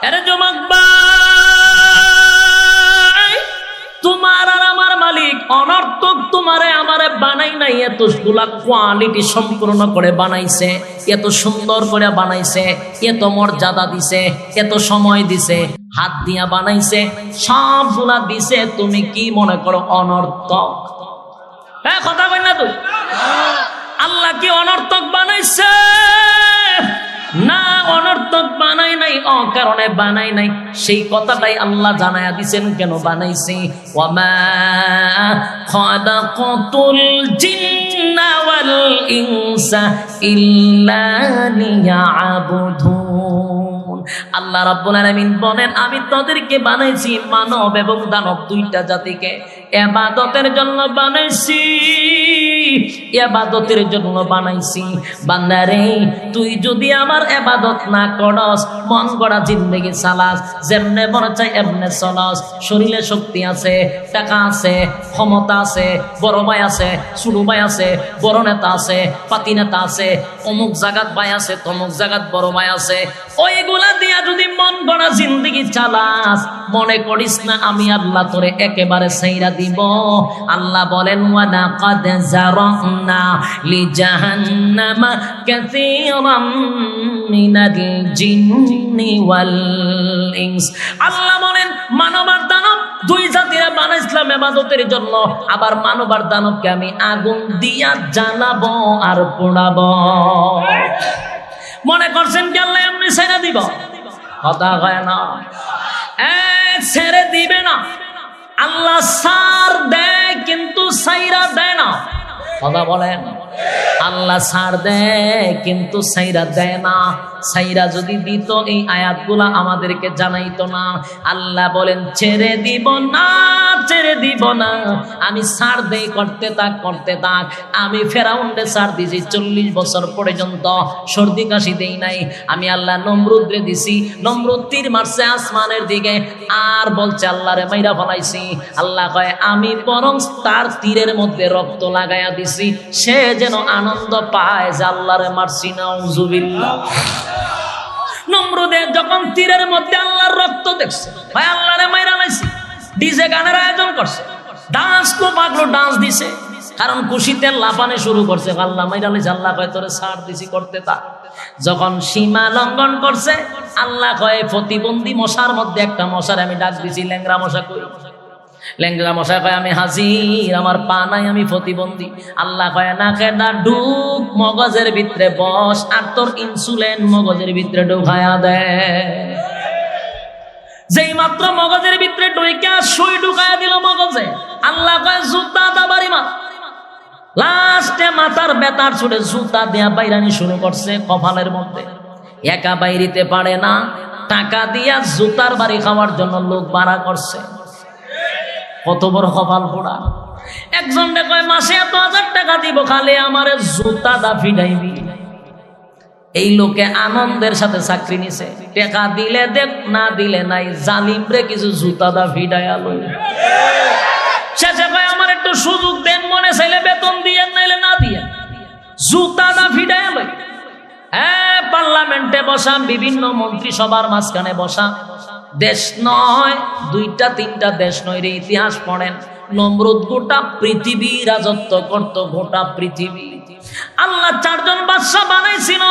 আরে যুবক ভাই, তোমার আর আমার মালিক অনর্থক তোমারে আমারে বানাই নাই, এতগুলা কোয়ালিটি সম্পূর্ণ করে বানাইছে, এত সুন্দর করে বানাইছে, এত মর্যাদা দিছে, এত সময় দিছে, হাত দিয়া বানাইছে, সবগুলা দিছে। তুমি কি মনে করো অনর্থক? হ্যাঁ, কথা বল না। তো আল্লাহ কি অনর্থক বানাইছে? না, অনর্থক বানাই নাই, অকারণে বানাই নাই। সেই কথাটাই আল্লাহ জানায়া দিছেন কেন বানাইছি। ওয়ামা খালাকাতুল জিন্না ওয়াল ইনসা ইল্লা লিয়াবুদুন। আল্লাহ রাব্বুল আলামিন বলেন আমি তাদেরকে বানাইছি, মানব এবং দানব 2টা জাতিকে ইবাদতের জন্য বানাইছি, ইবাদতের জন্য বানাইছি। বান্দারে তুই যদি আমার ইবাদত না করস, মন গড়া জিন্দেগি চালাস, যেমনে মনে চাই এমনে চলাস, শরীরে শক্তি আছে, টাকা আছে, ক্ষমতা আছে, বড় ভাই আছে, ছোট ভাই আছে, বড় নেতা আছে, পাতি নেতা আছে, অমুক জায়গাত ভাই আছে, তমুক জায়গাত বড় ভাই আছে, ওইগুলা দিয়া যদি মন গড়া জিন্দেগি চালাস, মনে করিস না আমি আল্লাহ তোরে একেবারে ছাইরা দিব। আল্লাহ বলেন ওয়ালা কাদ জারানা লিজাহান্নামা কাসীরাম মিনাল জিন্নি ওয়াল ইনস। আল্লাহ বলেন মানব আর দানব দুই জাতিরে বানাইছিলাম ইবাদতের জন্য, আবার মানব আর দানবকে আমি আগুন দিয়া জ্বালাবো আর পোড়াবো। মনে করছেন কি আল্লাহ এমনি ছেড়ে দিব? কথা হয় না, ছেড়ে দিবে না। আল্লাহ সার দেয় কিন্তু সাইরা দেয় না। কথা বলেন, আল্লাহ সার দেয় কিন্তু সাইরা দেয় না। সাইরা যদি দিত এই আয়াতগুলা আমাদেরকে জানাইতো না। আল্লাহ বলেন ছেড়ে দিব না, ছেড়ে দিব না, আমি ছাড় দেই, করতে থাক করতে থাক। আমি ফেরাউনকে ছাড় দিছি 40 বছর পর্যন্ত, সর্দি কাশি দেই নাই। আমি আল্লাহ নমরুদরে দিছি, নমরুদ তীর মারছে আসমানের দিকে, আর বলছে আল্লাহরে মাইরা ফলাইছি। আল্লাহ কয় আমি বরং তার তীরের মধ্যে রক্ত লাগাইয়া দিছি, সে যেন আনন্দ পায় যে আল্লাহরে মারছি। নাউজুবিল্লাহ। নমরুদের যখন তীরের মধ্যে আল্লাহর রক্ত দেখছে, ভাই আল্লাহরে মাইরা লাইছি, ডিজে গানের আয়োজন করছে, ডান্স তো পাগলো ডান্স দিছে, কারণ খুশিতে লাফানে শুরু করছে। আল্লাহ মাইরা লাইছে, আল্লাহ কয় তোরে ছাড় দিছি, করতে থাক। যখন সীমা লঙ্ঘন করছে, আল্লাহ কয় প্রতিবন্ধী মশার মধ্যে একটা মশার আমি ডাক দিছি, ল্যাংরা মশা কই? ল্যাংরা মশা কয় আমি হাজির, আমার পা নাই, আমি প্রতিবন্ধী। আল্লাহ কয় না কেনা ঢুক, মগজের ভিতরে বস, আর তোর ইনসুলিন মগজের ভিতরে ঢুকায়া দেয়। যেই মাত্র মগজের ভিতরে ঢুইকা সুই ঢুকায়া দিল মগজে, আল্লাহ কয় জুতা দা বাড়ি মা। লাস্টে মাথার বেতার ছুটে জুতা দেয়া বাইরানি শুরু করছে কপালের মধ্যে। একা বাইরিতে পারে না, টাকা দিয়া জুতার বাড়ি খাওয়ার জন্য লোক ভাড়া করছে। কত বড় কপাল পোড়া। একজন কয় মাসে এত 1000 টাকা দিব, খালি আমারে জুতা দা ফিডাইবি। এই লোকে আনন্দের সাথে চাকরি নিছে, টাকা দিলে দেখ, না দিলে নাই, জালিম রে কিছু জুতা দা ফিডাইয়া লই। শেষে কয় আমার একটু সুযোগ দেন, মনে চাইলে বেতন দিয়ে, নাইলে না দিয়ে, জুতা দা ফিডাইয়া লই। পার্লামেন্টে বসা, বিভিন্ন মন্ত্রী সবার মাঝখানে বসা, দেশ নয় 2টা 3টা দেশ নয় রে, ইতিহাস পড়েন। নমরুদ গোটা পৃথিবী রাজত্ব করত, গোটা পৃথিবী। আল্লাহ 4 জন বাদশা বানাইছিল,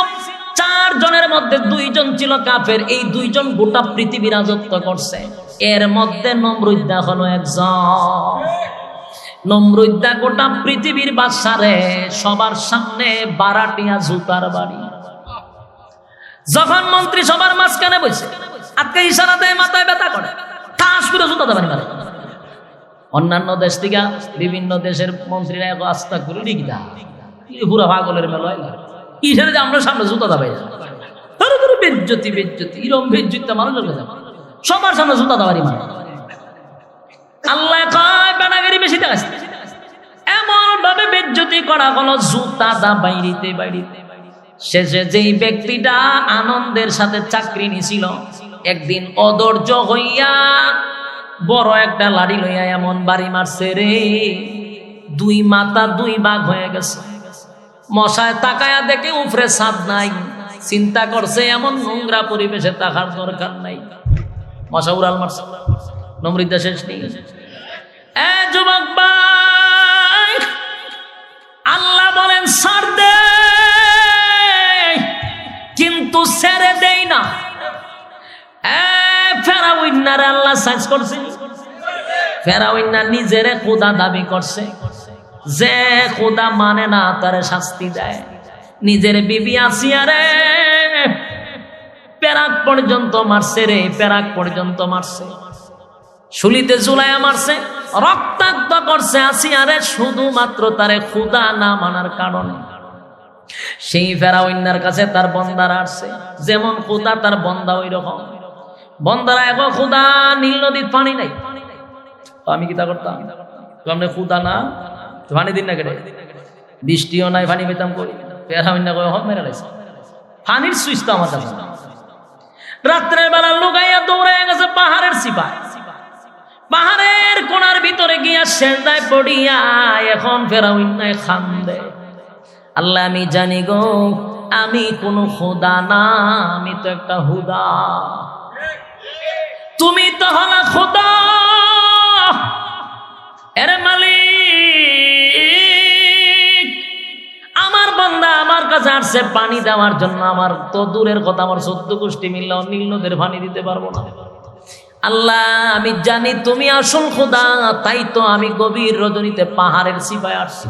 4 জনের মধ্যে 2 জন ছিল কাফের, এই 2 জন গোটা পৃথিবী রাজত্ব করছে। এর মধ্যে নমরুদ হলো একজন। নমরুদ গোটা পৃথিবীর বাদশারে সবার সামনে বারাটিয়া জুতার বাড়ি। যখন মন্ত্রী সবার মাঝখানে বসে আজকে ইশারা দেয়, মাথায় ব্যথা করে, ঠাস করে জুতা দাবানি মারে। অন্যান্য দেশ থেকে বিভিন্ন দেশের মন্ত্রীরা এক আস্থা করে রিগদা পুরো পাগলের মেলায় ইশারা যে আমরা সামনে জুতা দাবাই, বেজ্জতি বেজ্জতি, এরকম বেজ্জতি মানুষের কাছে সবার সামনে জুতা দাবারি মারে। আল্লাহ কয় বেনাগারি বেশি দেখাচ্ছে, এমন ভাবে বেজ্জতি করা হলো জুতা দা বাইরিতে বাইরিতে। শেষে যেই ব্যক্তিটা আনন্দের সাথে চাকরি নিছিল, একদিন অধৈর্য হইয়া বড় একটা লাড়ি লইয়া এমন বাড়ি মারছে রে, 2 মাথা 2 ভাগ হয়ে গেছে। মশায় তাকায়া দেখে উপরে ছাদ নাই, চিন্তা করছে এমন নোংরা পরিবেশে থাকার দরকার নাই, মশা উড়াল মারছে। নমরুদ শেষ নেই। যুবক ভাই, আল্লাহ বলেন ছাড় দে, কিন্তু ছেড়ে দেই না। ফেরাউন্নারে আল্লাহ সাইজ করছে। ফেরাউন্না নিজেরে খোদা দাবি করছে, যে খোদা মানে না তারে শাস্তি দেয়। নিজের বিবি আসিয়ারে পেরাক পর্যন্ত মারছে রে, পেরাক পর্যন্ত মারছে, শুলিতে ঝুলাইয়া মারছে, রক্তাক্ত করছে আসিয়ারে, শুধুমাত্র তারে খোদা না মানার কারণে। সেই ফেরাউন্নার কাছে তার বন্দারা আসছে, যেমন খোদা তার বন্দা ওই রকম। বন্দারা এক খোদা, নীল নদীর পানি নাই, আমি কি তা করতাম? আপনি খোদা না, পানি দিন না কেটে, বৃষ্টিও নাই, পানি পেতাম করি। ফেরাউন্না কয় হক মেরে গেছে, পানির সুইচ তো আমার কাছে। রাত্রের বেলা লুকাইয়া দৌড়াইয়া গেছে পাহাড়ের সিপাই, পাহাড়ের কোণার ভিতরে গিয়া সেজদায় পড়িয়া এখন ফেরাউন্নায় খান্দে, আল্লাহ আমি জানি গো আমি কোনো খোদা না, আমি তো একটা হুদা। তুমি তো হলা খোদা। এরে মালিক, আমার বান্দা আমার কাছে আসছে পানি দেওয়ার জন্য। আমার তো দূরের কথা, আমার 14 গোষ্ঠী মিললেও নীল নদের পানি দিতে পারবো না। আল্লাহ, আমি জানি তুমি আসল খোদা, তাই তো আমি গভীর রজনীতে পাহাড়ের সিপায় আসছি।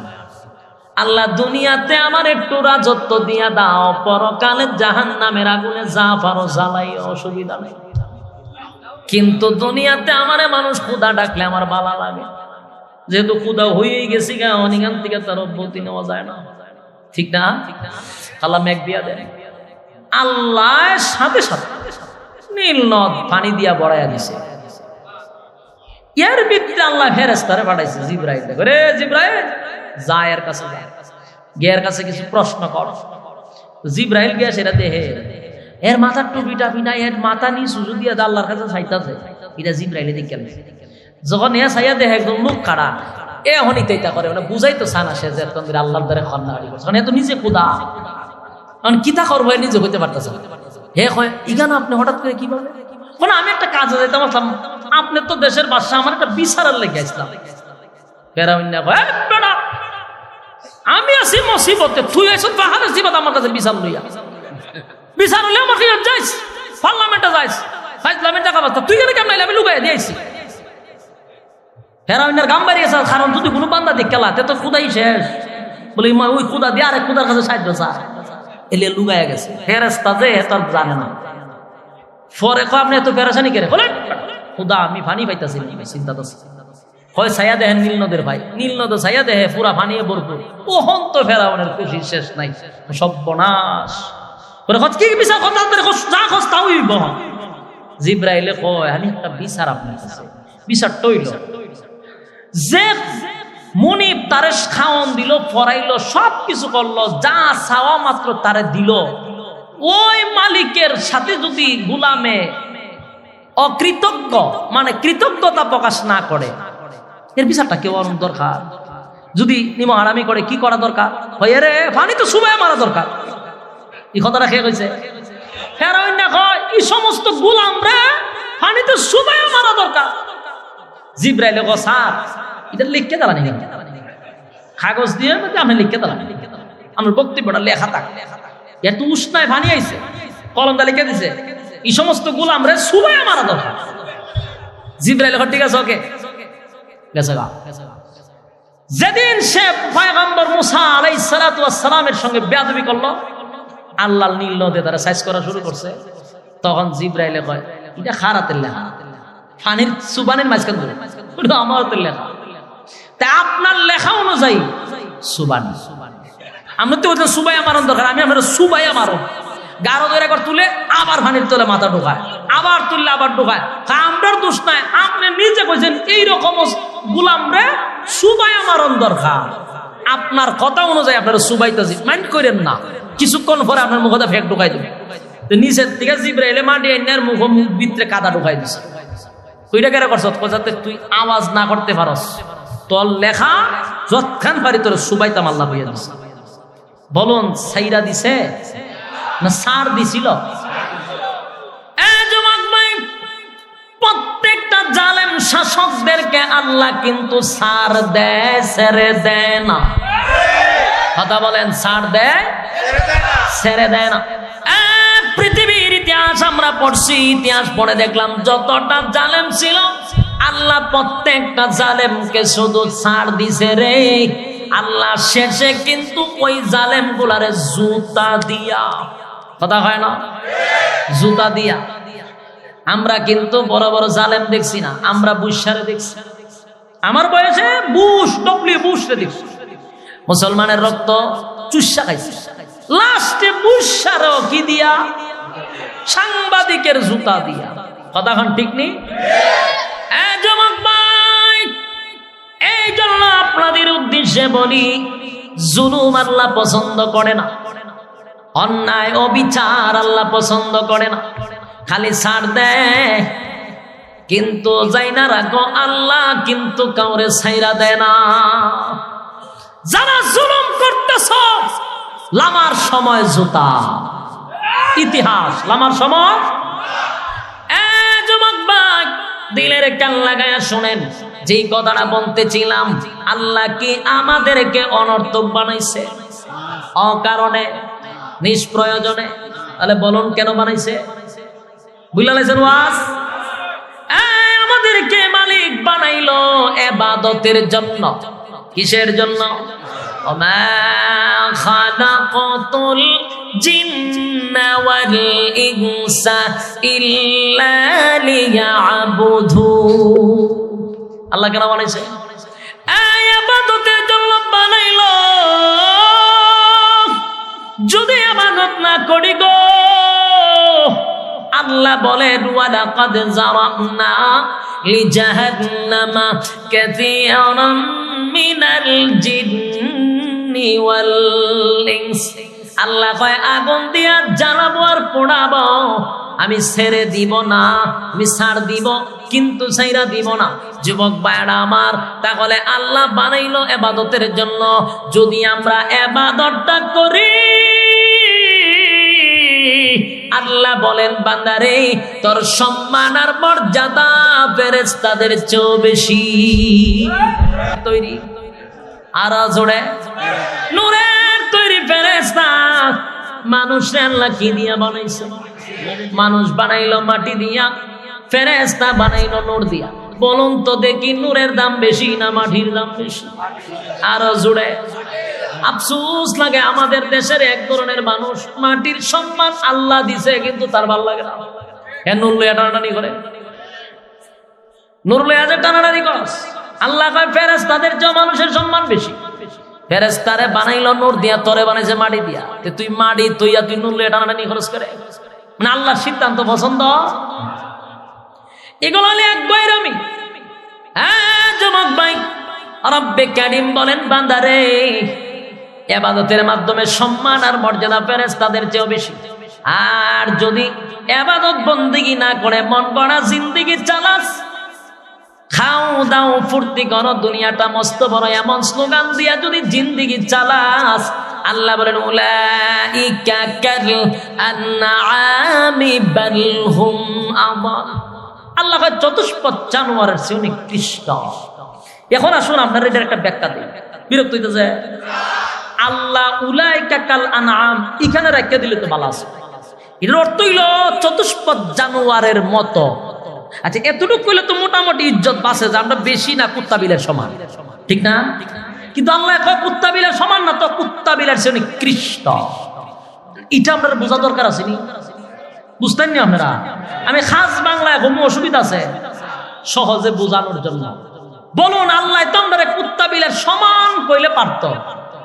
আল্লাহ, দুনিয়াতে আমার একটু রাজত্ব দিয়া দাও, পরকালে জাহান্নামের আগুনে যা পারো জ্বালাই, অসুবিধা নেই। কিন্তু দুনিয়াতে আমারে মানুষ খোদা ডাকলে আমার ভালো লাগে, যেহেতু খোদা হয়েই গেছি গা, অনিগান থেকে তার অব্যতি নেওয়া যায় না, ঠিক না? আল্লাহ মেঘ দিয়া দেয়, আল্লাহ সাথে সাথে নীল নদ পানি দিয়া বড়াইয়া দিছে। এর ভিতরে আল্লাহ ফেরেশতারে পাঠাইছে, জিবরাইল, রে জিবরাইল যা এর কাছে, যা গিয়ার কাছে কিছু প্রশ্ন কর। জিবরাইল গিয়া সেটা দেহে, এর মাথার টুপি টাপি নাই, এর মাথা নিয়ে সুজু দিয়ে আল্লাহর কাছে চাইতাছে। এটা জিবরাইলে দেখে যখন এ চাইয়া দেহে একদম মুখ খাড়া, এ হনিতে এটা করে, মানে বুঝাইতো চানা সে যে আল্লাহর দ্বারা খন্নাহারি করছে, কারণ এ তো নিজে খোদা, কারণ কিতা করবো নিজে হইতে পারতেছে। হে হয় ইগান আপনি হঠাৎ করে কিভাবে, মানে আমি একটা কাজে যাইতাম, আপনি তো দেশের বাদশা, আমার একটা বিচারের লেগে আসলাম। আমি আছি মুসিবতে, তুই আইছ পাহাড়ের জীবত আমার কাছে বিচার লইয়া, বিচার হলে আমার কাছে যাইস, পার্লামেন্টে যাইস, ফাইজলামের টাকা বাস্তা, তুই কেন কেমন আমি লুকাই দিয়েছি। ফেরাউনের গাম বাড়ি গেছে, কারণ যদি কোনো বান্দা দিয়ে কেলা তে তো খুদাই শেষ, বলে ওই খুদা দিয়ে আরেক খুদার কাছে সাহায্য চা, এলে লুকাইয়া গেছে। ফেরেশতা যে তার জানে না, পরে কো আপনি এত পেরেশানি করে বলেন, খুদা আমি পানি পাইতাছি, চিন্তা তো হয় ছায়া দেহেন নীল নদের ভাই, নীল নদ ছায়া দেহে পুরা পানিয়ে ভরপুর। ওহন তো ফেরাউনের খুশি শেষ নাই, সর্বনাশ। কি বিচার কথা যা খোঁজ তাওই বহ। জিবরাইলে কয় আমি একটা বিচার আপনার কাছে, বিচার টইল যে মুনিব তারে খাওয়ান দিল, পড়াইলো, সব কিছু করলো, যা চাওয়া মাত্র তারে দিল, ওই মালিকের সাথে যদি গোলামে অকৃতজ্ঞ, মানে কৃতজ্ঞতা প্রকাশ না করে, এর বিচারটা কেউ অন দরকার। যদি নিম হারামি করে কি করা দরকার? হয় রে পানি তো সুবাই মারা দরকার। এই কথাটা খেয়ে কইছে ফেরাউন না কয় এই সমস্ত গোলাম রে পানি তো সুবাই মারা দরকার। জিবরাইল কয় স্যার এটা লিখকে দাঁড়ানি, কাগজ দিয়ে আমি লিখকে দাঁড়ানি, আমার বক্তব্যটা লেখা থাক, এত উষ্ণায় পানি আইছে, কলমটা লিখে দিছে এই সমস্ত গোলাম রে সুবাই মারা দরকার। জিবরাইল কয় ঠিক আছে, ওকে গেছে গা। যেদিন সে পয়গম্বর মুসা আলাইহিস সালাতু ওয়াস সালামের সঙ্গে বেয়াদবি করলো, আল্লাহ নীল নদে তারা সাইজ করা শুরু করছে, তখন জিবরাইলে কয় এটা খারাতের লেখা, পানির সুবানের মাঝখান ধরে আমার তো লেখা, তা আপনার লেখা অনুযায়ী সুবান, আমরা তো ওটা সুবাই মারণ দরকার, আমি আমরা সুবাই মারো গাঢ় ধরে একবার তুলে আবার পানির তলে মাথা ঢোকায়, আবার তুললে আবার ঢোকায়। আমরার দোষ নাই, আপনি নিজে কইছেন এইরকম গুলাম রে সুবাই মারণ দরকার, আপনার কথা অনুযায়ী আপনারা সুবাইতেছি, মাইন্ড করেন না। কিছুক্ষণ পরে আপনার মুখে ফেক ঢুকাই দেবে, নিচের দিকে জিবরাইলে মাটি এনার মুখ ভিতরে কাদা ঢুকাই দিছে। তুইটা কেন করছ? যাতে তুই আওয়াজ না করতে পারস, তোর লেখা যৎখান পারি তোর সুবাইতাম আল্লাহ হইয়া দিছে। বলুন সাইরা দিছে না সার দিছিল? প্রত্যেকটা জালেম শাসকদেরকে আল্লাহ কিন্তু সার দেয়, ছেড়ে দেয় না। কথা বলেন, সার দেয়, ছেড়ে দেয় না। পৃথিবীর ইতিহাস আমরা পড়ছি, ইতিহাস পড়ে দেখলাম যতটা জালেম ছিল আল্লাহ প্রত্যেকটা জালেমকে শুধু ছাড় দিছে রে। আল্লাহ শেষে কিন্তু ওই জালেম গুলারে জুতা দিয়া, কথা হয় না, জুতা দিয়া। আমরা কিন্তু বড় বড় জালেম দেখছি না, আমরা বুশারে দেখছি। আমার বয়সে বুশ বুশরে দেখছি, মুসলমানের রক্ত চুষা খাইছে, লাস্টে বুশারও কি দিয়া? সাংবাদিকের জুতা দিয়া। কথাখন ঠিক নেই? এই জন্য আপনাদের উদ্দেশ্যে বলি, জুলুম আল্লাহ পছন্দ করে না, অন্যায় অবিচার আল্লাহ পছন্দ করে না। খালি ছাড় দেয়, কিন্তু যাই না রাখো আল্লাহ কিন্তু কাউরে ছাইরা দেয় না। যারা জুলুম করতেছ লামার সময় জুতা, ইতিহাস লামার সময়। যুবক ভাই দিলের কান লাগায়া শোনেন, যেই কথাটা বলতেছিলাম, আল্লাহ কি আমাদেরকে অনর্থক বানাইছে? অকারণে, নিষ্প্রয়োজনে। তাহলে বলুন কেন বানাইছে? বুঝলা লাইছেন ওয়াজ? আমাদেরকে মালিক বানাইলো ইবাদতের জন্য। কিসের জন্য? ওমা খালাকাতুল জিন্না ওয়াল ইনসা ইল্লা লিয়াবুদু। আল্লাহ কেন বানাইছে? ইবাদতের জন্য বানাইলো। যদি ইবাদত না করি গো, আল্লাহ বলেন ওয়ালাকাদ যারানা লিজাহান্নামা কাসীরাম মিনাল জিন্নি ওয়াল ইনস। আল্লাহ কয় আগুন দিয়া জ্বালাবো আর পোড়াবো, আমি ছেড়ে দিব না, আমি ছাড় দিব কিন্তু ছাইরা দিব না। যুবক ভাইরা আমার, তাহলে আল্লাহ বানাইলো ইবাদতের জন্য। যদি আমরা ইবাদতটা করি, আল্লাহ বলেন বান্দারে তোর সম্মান আর মর্যাদা ফেরেশতাদের চেয়েও বেশি। তৈরি আর জোড়ে নূরের তৈরি ফেরেশতা। মানুষে আল্লাহ কি দিয়া বানাইছে? মানুষ বানাইলো মাটি দিয়া, ফেরেশতা বানাইলো নূর দিয়া। বলুন তো দেখি, নূরের দাম বেশি না মাটির দাম বেশি? আর জোড়ে আফসোস লাগে, আমাদের দেশের এক ধরনের মানুষ মাটির সম্মান আল্লাহ দিছে কিন্তু তার ভাল লাগে না। নূর লইয়া টানাটানি করে, নূর লইয়া যে টানাটানি করস। আল্লাহ কয় ফেরেশতাদের চেয়ে মানুষের সম্মান বেশি। ফেরেশতারে বানাইলো নূর দিয়া, তোরে বানাইছে মাটি দিয়া। তুই মাটি তুইয়া তুই নূর লইয়া টানাটানি খরচ করে, মানে আল্লাহর সিদ্ধান্ত পছন্দ। এগুলো হলে এক বৈরামি। হ্যাঁ যুবক ভাই, রব্বে কারীম বলেন বান্দারে ইবাদতের মাধ্যমে সম্মান আর মর্যাদা ফেরেশতাদের চেয়েও বেশি। আর যদি ইবাদত বন্দেগী না করে মন গড়া জিন্দেগি চালাস, খাও দাও ফুর্তি করো, দুনিয়াটা মস্ত বড়, এমন স্লোগান দিয়া যদি জিন্দেগি চালাস, আল্লাহ বলেন উলাইকা কাল আনআমি বাল হুম আদাল। আল্লাহ কয় চতুষ্পদ জানোয়ারের চেয়ে নিকৃষ্ট। এখন আসুন আপনার এটার একটা ব্যাখ্যা দিই, বিরক্ত হইতে যায়। আল্লাহ উলাইকা কাল আনআম এখানে রাখা দিলে তো ভালো আছে। এর অর্থ হইল চতুষ্পদ জানোয়ারের মতো। আচ্ছা, এতটুকু কইলে তো মোটামুটি ইজ্জত বাঁচে যে আমরা বেশি না কুত্তা বিলের সমান, ঠিক না? কিন্তু আল্লাহ কয় কুত্তা বিলের সমান না, তো কুত্তা বিলের চেয়ে নিকৃষ্ট। এটা আপনার বোঝা দরকার আছে নি? বুঝতেন না আপনারা? আমি খাস বাংলায় কোনো অসুবিধা আছে সহজে বোঝানোর জন্য। বলুন আল্লাহ তো আমরা কুত্তা বিলের সমান কইলে পারত,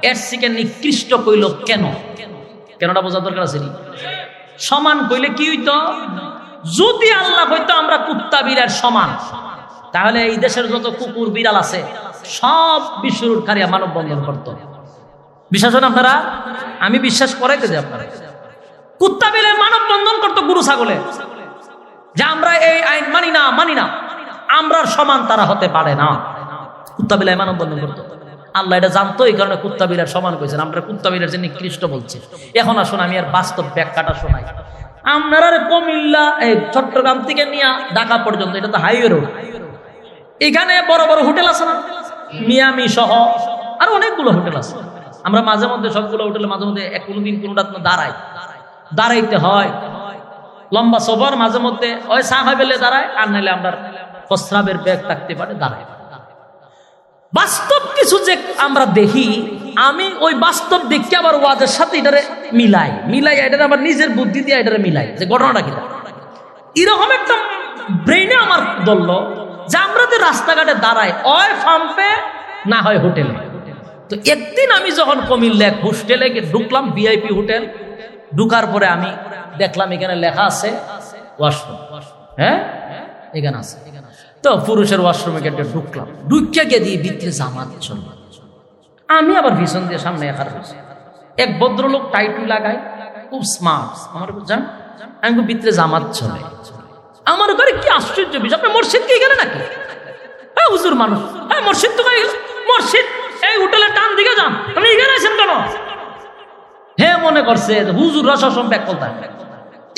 এর থেকে নিকৃষ্ট কইল কেন? কেনটা বোঝা দরকার আছে নি? সমান কইলে কি হইতো? যদি আল্লাহ হইতো আমরা কুত্তা বিড়ার সমান, তাহলে এই দেশের যত কুকুর বিড়াল আছে সব বিশ্বরুট খারিয়া মানব বন্ধন করতো। বিশ্বাস হয় আপনারা? আমি বিশ্বাস করাইতে যাই আপনারা। কুত্তা বিড়াল মানব বন্ধন করতো গরু ছাগলে, যে আমরা এই আইন মানি না, মানি না, আমরা সমান তারা হতে পারে না। কুত্তা বিড়াল মানব বন্ধন করতো। আল্লাহ এটা জানতো, এই কারণে কুত্তা বিড়াল সমান কইছেন। আমরা কুত্তা বিড়াল যে নিকৃষ্ট বলছি। এখন আসুন আমি আর বাস্তব ব্যাখ্যাটা শোনাই। আপনারা কুমিল্লা চট্টগ্রাম থেকে নিয়ে ঢাকা পর্যন্ত, এটা তো হাইওয়ে রোড, এখানে বড় বড় হোটেল আছে না, মিয়ামি সহ আর অনেকগুলো হোটেল আছে। আমরা মাঝে মধ্যে সবগুলো হোটেলে মাঝে মধ্যে কোনোদিন কোনোটা দাঁড়াইতে হয়, লম্বা সফর, মাঝে মধ্যে ওই চা খাই পেলে দাঁড়ায়, আর নাইলে আমরা প্রস্রাবের ব্যাগ থাকতে পারে দাঁড়ায়। বাস্তব কিছু যে আমরা দেখি, আমি ওই বাস্তব দেখি আবার ওয়াজের সাথে এটারে মিলাই এটা আবার নিজের বুদ্ধি দিয়ে এটারে মিলাই, যে ঘটনাটা কি এরকম একটা ব্রেইনে আমার দলল যে আমরা যে রাস্তাঘাটে দাঁড়াই, ওই পাম্পে না হয় হোটেলে। তো একদিন আমি যখন কুমিল্লা এক হোস্টেলে ঢুকলাম, ভিআইপি হোটেল, ঢুকার পরে আমি দেখলাম এখানে লেখা আছে ওয়াশরুম। হ্যাঁ, এখানে আছে। তো পুরুষের ওয়াশরুমে গিয়ে ঢুকলাম, ঢুকিয়া গিয়ে দিয়ে ভিতরে জামাত চলবে। আমি আবার ভীষণ দিয়ে সামনে একার হয়েছি। এক ভদ্রলোক টাইটু লাগায়, খুব স্মার্ট, আমার জান, আমি ভিতরে জামাত চলে। আমার ঘরে কি আশ্চর্য বিষয়, আপনি মসজিদ কি গেলে নাকি? হ্যাঁ হুজুর মানুষ, হ্যাঁ মসজিদ তো গেল, মসজিদ এই হোটেলের টান দিকে যান, আপনি এখানে আছেন কেন? মনে করছে হুজুররা সবসময় ব্যাক করতে,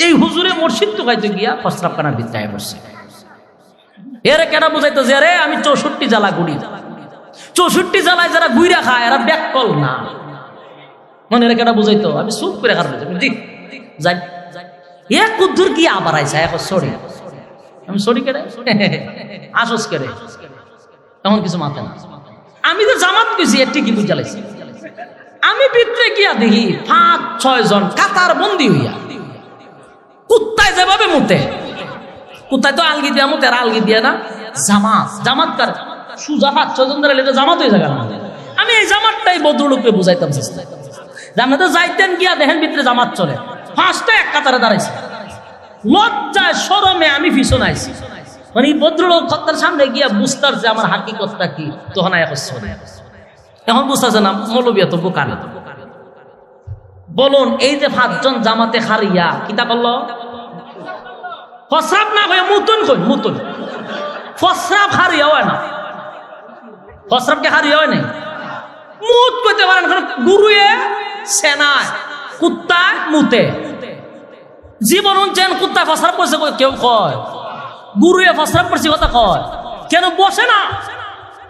এই হুজুরে মসজিদ তো খাইতে গিয়া প্রস্রাবখানার ভিতরে বসছে। এরা কেন বুঝাইতো যে আরে আমি 64 জ্বালা গুড়ি, 64 জ্বালায় যারা গুইরা খায় এরা ব্যাক কল না, মানে এরা কেন বুঝাইতো। আমি চুপ করে খারাপ যাই এ কুদ্দুর কি আবার আইসা এখন সরি, আমি সরি কেড়ে আসস কেড়ে এমন কিছু মাথা না। আমি তো জামাত গেছি একটি কি বুঝালাইছি, আমি ভিতরে গিয়া দেখি 5-6 জন কাতার বন্দি হইয়া কুত্তায় যেভাবে মুতে, কুত্তায় তো আলগি দিয়া মুতে, আর আলগি দিয়া না জামাত, জামাত কার সুজা 5-6 জন ধরে এটা জামাত হয়ে যাবে। আমি এই জামাতটাই ভদ্রলোককে বুঝাইতাম চেষ্টা, জামাতে যাইতেন গিয়া দেখেন ভিতরে জামাত চলে, 5টা এক কাতারে দাঁড়াইছে, লজ্জায় শরমে আমি পিছনে আইছি, মানে ভদ্রলোক খত্তার সামনে গিয়া বুঝতার যে আমার হাকিকতটা কি, তখন এখন বুঝতেছে না মৌলবিয়া তো বোকা না। বলুন এই যে 5 জন জামাতে খারিয়া কিতা করলো, ফসরাব না হয়ে মুতুন কই, মুতুন ফসরাব খারিয়া হয় না, ফসরাবকে খারিয়া হয় নাই, মুত কইতে পারেন, কারণ গুরুয়ে সেনায় কুত্তায় মুতে, জীবন উনছেন কুত্তায় ফসরাব করছে কেউ কয়, গুরুয়ে ফসরাব করছে কথা কয়, কেন বসে না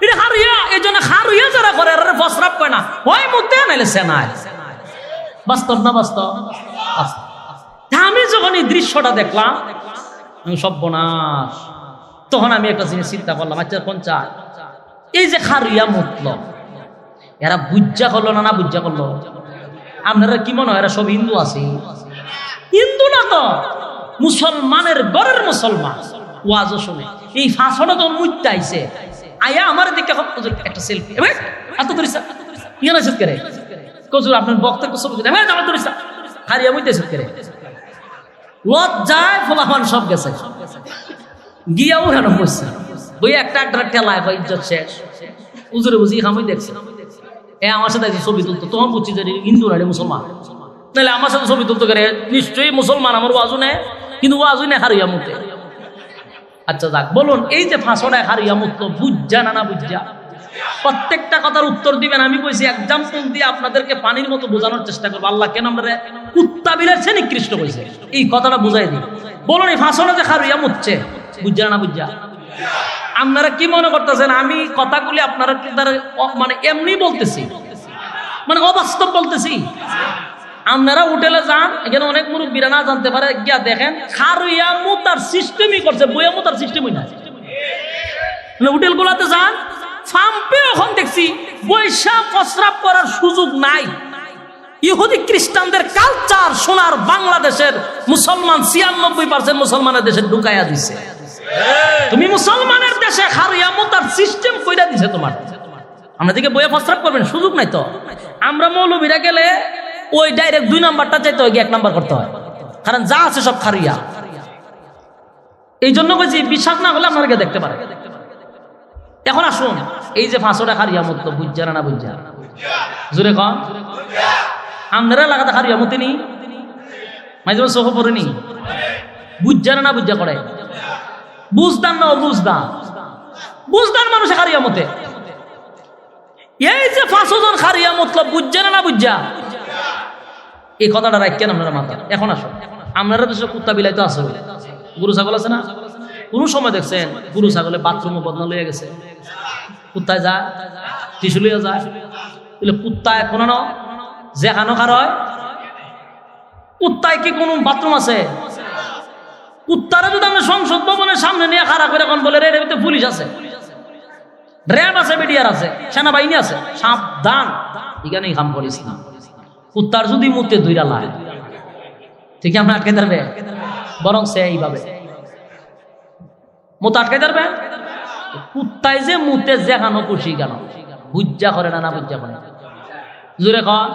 এটা খারিয়া, এই জন্য খারিয়া যারা করে এরা ফসরাব কয় না, হয় মুতে নাইলে সেনায়। বাস্তব না বাস্তব? আমি যখন এই দৃশ্যটা দেখলাম আমি সর্বনাশ, তখন আমি একটা জিনিস চিন্তা করলাম, আচ্ছা কোন চায় এই যে খারিয়া মুতল এরা বুজ্জা করলো না, না বুজ্জা করলো? আপনারা কি মনে হয় এরা সব হিন্দু আছে? হিন্দু না তো, মুসলমানের ঘরের মুসলমান। ওয়াজও শুনে এই ফাঁসটা তখন মুইতে আইছে, আয়া আমার দিকে একটা সেলফি, এত ধরিস ইয়ান আছে করে কজুর আপনার বক্তব্য ছবি দিতে, হ্যাঁ আমার ধরিস হারিয়া মুইতেছে করে, লজ্জায় ফলাফল সব গেছে, গিয়াও কেন বসছে বই একটা একটা ঠেলায় হয়, ইজ্জত শেষ। উজুরে বুঝি খামই দেখছে, এ আমার সাথে ছবি তুলতো, তখন বুঝছি যে হিন্দু না মুসলমান, নাহলে আমার সাথে ছবি তুলতে গেলে নিশ্চয়ই মুসলমান, আমার ওয়াজু নেই, কিন্তু ওয়াজু নেই হারিয়া মুতে। আচ্ছা যাক, বলুন এই যে ফাঁসড়ায় হারিয়া মুতলো বুঝা না, না বুঝা? প্রত্যেকটা কথার উত্তর দিবেন। আমি কইছি এক্সাম্পল দিয়ে আপনাদেরকে পানির মতো বোঝানোর চেষ্টা করবো, আল্লাহ কেন আমরা কুত্তা বিলের চেয়ে নিকৃষ্ট কইছে, এই কথাটা বুঝাই দিই। বলুন এই ফাঁসড়া যে হারিয়া মুতছে বুঝা না বুঝা? আপনারা কি মনে করতেছেন আমি কথাগুলি আপনারা মানে এমনি বলতেছি, মানে অবাস্তব বলতেছি? আপনারা হোটেলে যান, এখানে অনেক মুরব্বীরা না জানতে পারে, গিয়া দেখেন খারিয়া মুতার সিস্টেমই করছে, বইয়া মুতার সিস্টেমই না। হোটেল গুলাতে যান, ফাম্পে এখন দেখছি বৈশা প্রস্রাব করার সুযোগ নাই। ইহুদি খ্রিস্টানদের কালচার সোনার বাংলাদেশের মুসলমান 96% মুসলমানের দেশে ঢুকাইয়া দিছে। তুমি মুসলমানের দেশে খারিয়া মুতার সিস্টেম কইরা দিছে তোমার, আমরা দিকে বইয়া প্রস্রাব করবেন সুযোগ নাই তো। আমরা মৌলবীরা গেলে ওই ডাইরেক্ট 2 নাম্বারটা চাইতে হয়, 1 নাম্বার করতে হয়, কারণ যা আছে সব খারিয়া। এই জন্য বলছি বিশ্বাস না হলে আপনারা দেখতে পারেন। এখন আসুন এই যে ফাঁসটা খারিয়া মুতলো বুঝা না, না বুঝা? জোরে কন, আপনারা লাগাতে খারিয়া মুতি নি, মাঝে মাঝে চোখে পড়েনি, বুঝা না, না বুঝা করে? বুঝদান না অবুঝদান? বুঝদান মানুষে খারিয়া মতে। এই যে 5 জন খারিয়া মুতলো বুঝা না, না বুঝা? এই কথাটা রাখেন আপনারা মাথা। এখন আসুন, আপনারা দেশে কুত্তা বিলাই তো আছে, গরু ছাগল আছে না? কোন সময় দেখছেন গরু ছাগলে বাথরুমে বদনা লইয়া গেছে? কুত্তায় যায়, টিস্যু লইয়া যায়, কুত্তায় কোনো যেখানো কার হয়? কুত্তায় কি কোন বাথরুম আছে? কুত্তারা যদি আমরা সংসদ ভবনের সামনে নিয়ে খারাপ করে এখন বলে রেড পুলিশ আছে, র্যাব আছে, বিডিআর আছে, সেনাবাহিনী আছে, সাবধান এখানেই কাম করিস না। কুত্তার যদি মুতে দুইটা লাই ঠিক আমরা আটকে ধরবে, বরং সে এইভাবে মুতে আটকে ধরবে। কুত্তায় যে মুতে যেখানো খুশি কেন বুঝা করে না, না বুঝা করে? জোরে কর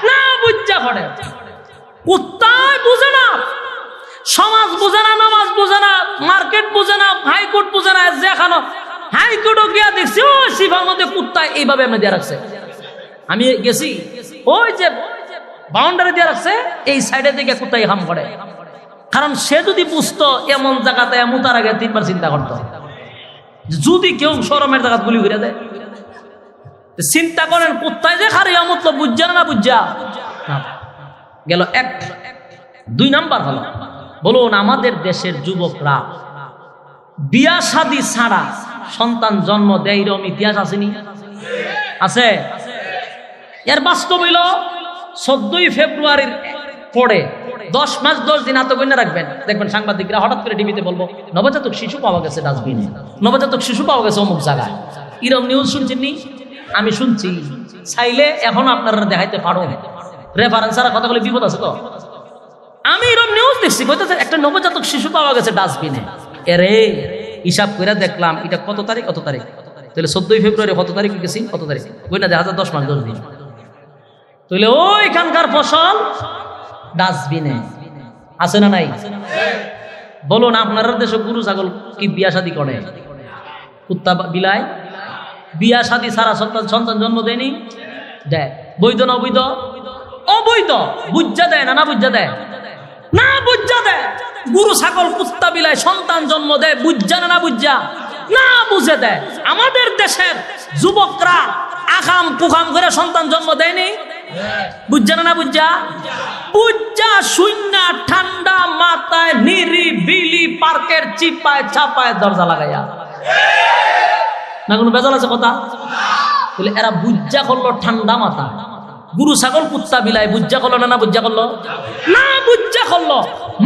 না, বুঝা করে। কুত্তায় বুঝে না, সমাজ বুঝে না, নামাজ বুঝে না, মার্কেট বুঝে না, হাইকোর্ট বুঝে না, যেখানো হাইকোর্টও গিয়া দেখছি ও শিফার মধ্যে কুত্তায় এইভাবে এমনি দিয়ে রাখছে। আমি গেছি, ওই যে বাউন্ডারি দিয়ে রাখছে, এই সাইডের দিকে কুত্তাই হাম করে। কারণ সে যদি বুঝতো এমন জায়গাতে মুতার আগে 3 বার চিন্তা করতো, যদি কেউ শরমের জায়গা গুলি করে দেয়। চিন্তা করেন কুত্তায় যে খারিয়া মুতলো বুঝা না, বুঝা? গেল এক। 2 নাম্বার হলো, বলুন আমাদের দেশের যুবকরা বিয়া শাদী ছাড়া সন্তান জন্ম দেয়, এরকম ইতিহাস আসেনি? আছে। এর বাস্তব হইল 14ই ফেব্রুয়ারির পরে 10 মাস 10 দিন হাতে গোনা রাখবেন, দেখবেন সাংবাদিকরা হঠাৎ করে টিভিতে বলবো নবজাতক শিশু পাওয়া গেছে ডাস্টবিনে, নবজাতক শিশু পাওয়া গেছে অমুক জায়গায়। এরকম নিউজ শুনছেন নি? আমি শুনছি। চাইলে এখন আপনারা দেখাইতে পারো, রেফারেন্স ছাড়া কথা বলে বিপদ আছে তো। আমি এরকম নিউজ দেখছি, কইতাছে একটা নবজাতক শিশু পাওয়া গেছে ডাস্টবিনে। এরে হিসাব করে দেখলাম এটা কত তারিখ, কত তারিখ, তাহলে 14ই ফেব্রুয়ারি কত তারিখ গেছি, কত তারিখ বই না দেখা যায় 10 মাস 10 দিন। তাহলে ওইখানকার ফসল ডাস্টবিনে আছে না নাই? বলুন আপনার দেশে গরু ছাগল কি বিয়া শাদী করে? কুত্তা বিলাই বিয়া শাদী ছাড়া সন্তান জন্ম দেয়নি? দেয়। বৈধ না অবৈধ? অবৈধ। বুঝা দেয় না? না বুঝা দেয়? না বুঝা দেয়। গরু ছাগল কুত্তা বিলাই সন্তান জন্ম দেয়, বুঝা না? না বুঝা? না বুঝে দেয়। আমাদের দেশের যুবকরা আকাম কুকাম করে সন্তান জন্ম দেয়নি? বুঝা না? না বুঝা? বুঝা শূন্য ঠান্ডা মাথায় নিরিবিলি পার্কের চিপায় চাপায় দরজা লাগাইয়া, না কোনো বেজাল আছে কথা? বলে এরা বুঝা করলো ঠান্ডা মাথা, গরু ছাগল কুত্তা বিলাই বুঝা করলো না? না বুঝা করলো? না বুঝা করলো।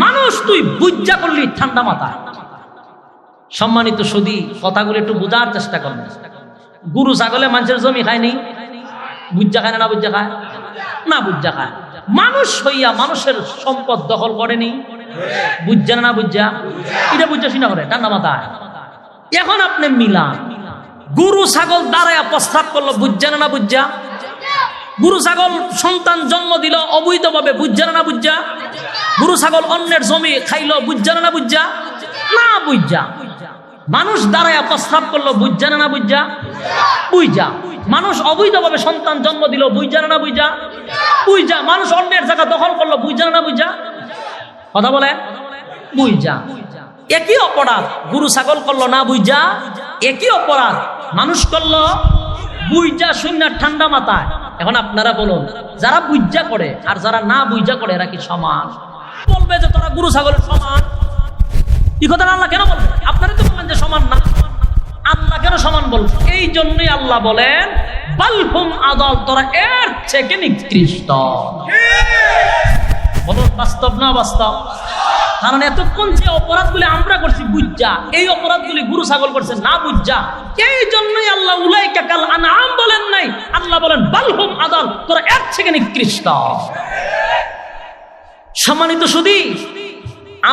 মানুষ তুই বুঝা করলি ঠান্ডা মাথা। সম্মানিত সুধী, কথাগুলো একটু বোঝার চেষ্টা করবেন। গরু ছাগলে মানুষের জমি খায়নি? বুঝা খায় না? না বুঝা খায়? না বুঝা খায়। মানুষ হইয়া মানুষের সম্পদ দখল করেনি? বুঝা না? বুঝা? এটা বুঝা শুনা করে ঠান্ডা মাথায়। এখন আপনি মিলান, গরু ছাগল দাঁড়ায়া প্রস্তাব করলো, বুঝা না? না বুঝা? গরু ছাগল সন্তান জন্ম দিল অবৈধভাবে, বুঝা না? না বুঝা? গরু ছাগল অন্যের জমি খাইলো, বুঝা না? না বুঝা? না বুঝা। মানুষ দাঁড়ায়া প্রস্তাব করলো, বুঝা না? না বুঝা? বুঝা। মানুষ অবৈধভাবে সন্তান জন্ম দিল, বুঝা না? না বুঝা? বুঝা। মানুষ অন্যের জায়গা দখল করলো, বুঝা না? বুঝা? কথা বলে বুঝা। একই অপরাধ গরু ছাগল করলো না বুঝা, একই অপরাধ মানুষ করলো বুঝা শূন্য ঠান্ডা মাথায়। এখন আপনারা বলুন, যারা বুঝা করে আর যারা না বুঝা করে এরা কি সমান? বলবে যে তোরা গরু ছাগলের সমান। এই কথা আল্লাহ কেন বলবে? আপনারা তো বলবেন যে সমান না। আল্লাহ কেন সমান বলবে? এই জন্যই আল্লাহ বলেন বালহুম আদাল, তোরা এর থেকে নিকৃষ্ট। বলুন বাস্তব না বাস্তব? কারণ এতক্ষণ যে অপরাধগুলি আমরা করছি বুঝা, এই অপরাধগুলি গরু ছাগল করছে না বুঝা। এই জন্যই আল্লাহ উলাইকা কাল আনআম বলেন নাই, আল্লাহ বলেন বালহুম আদাল, তোরা এর থেকে নিকৃষ্ট। সম্মানিত সুধী,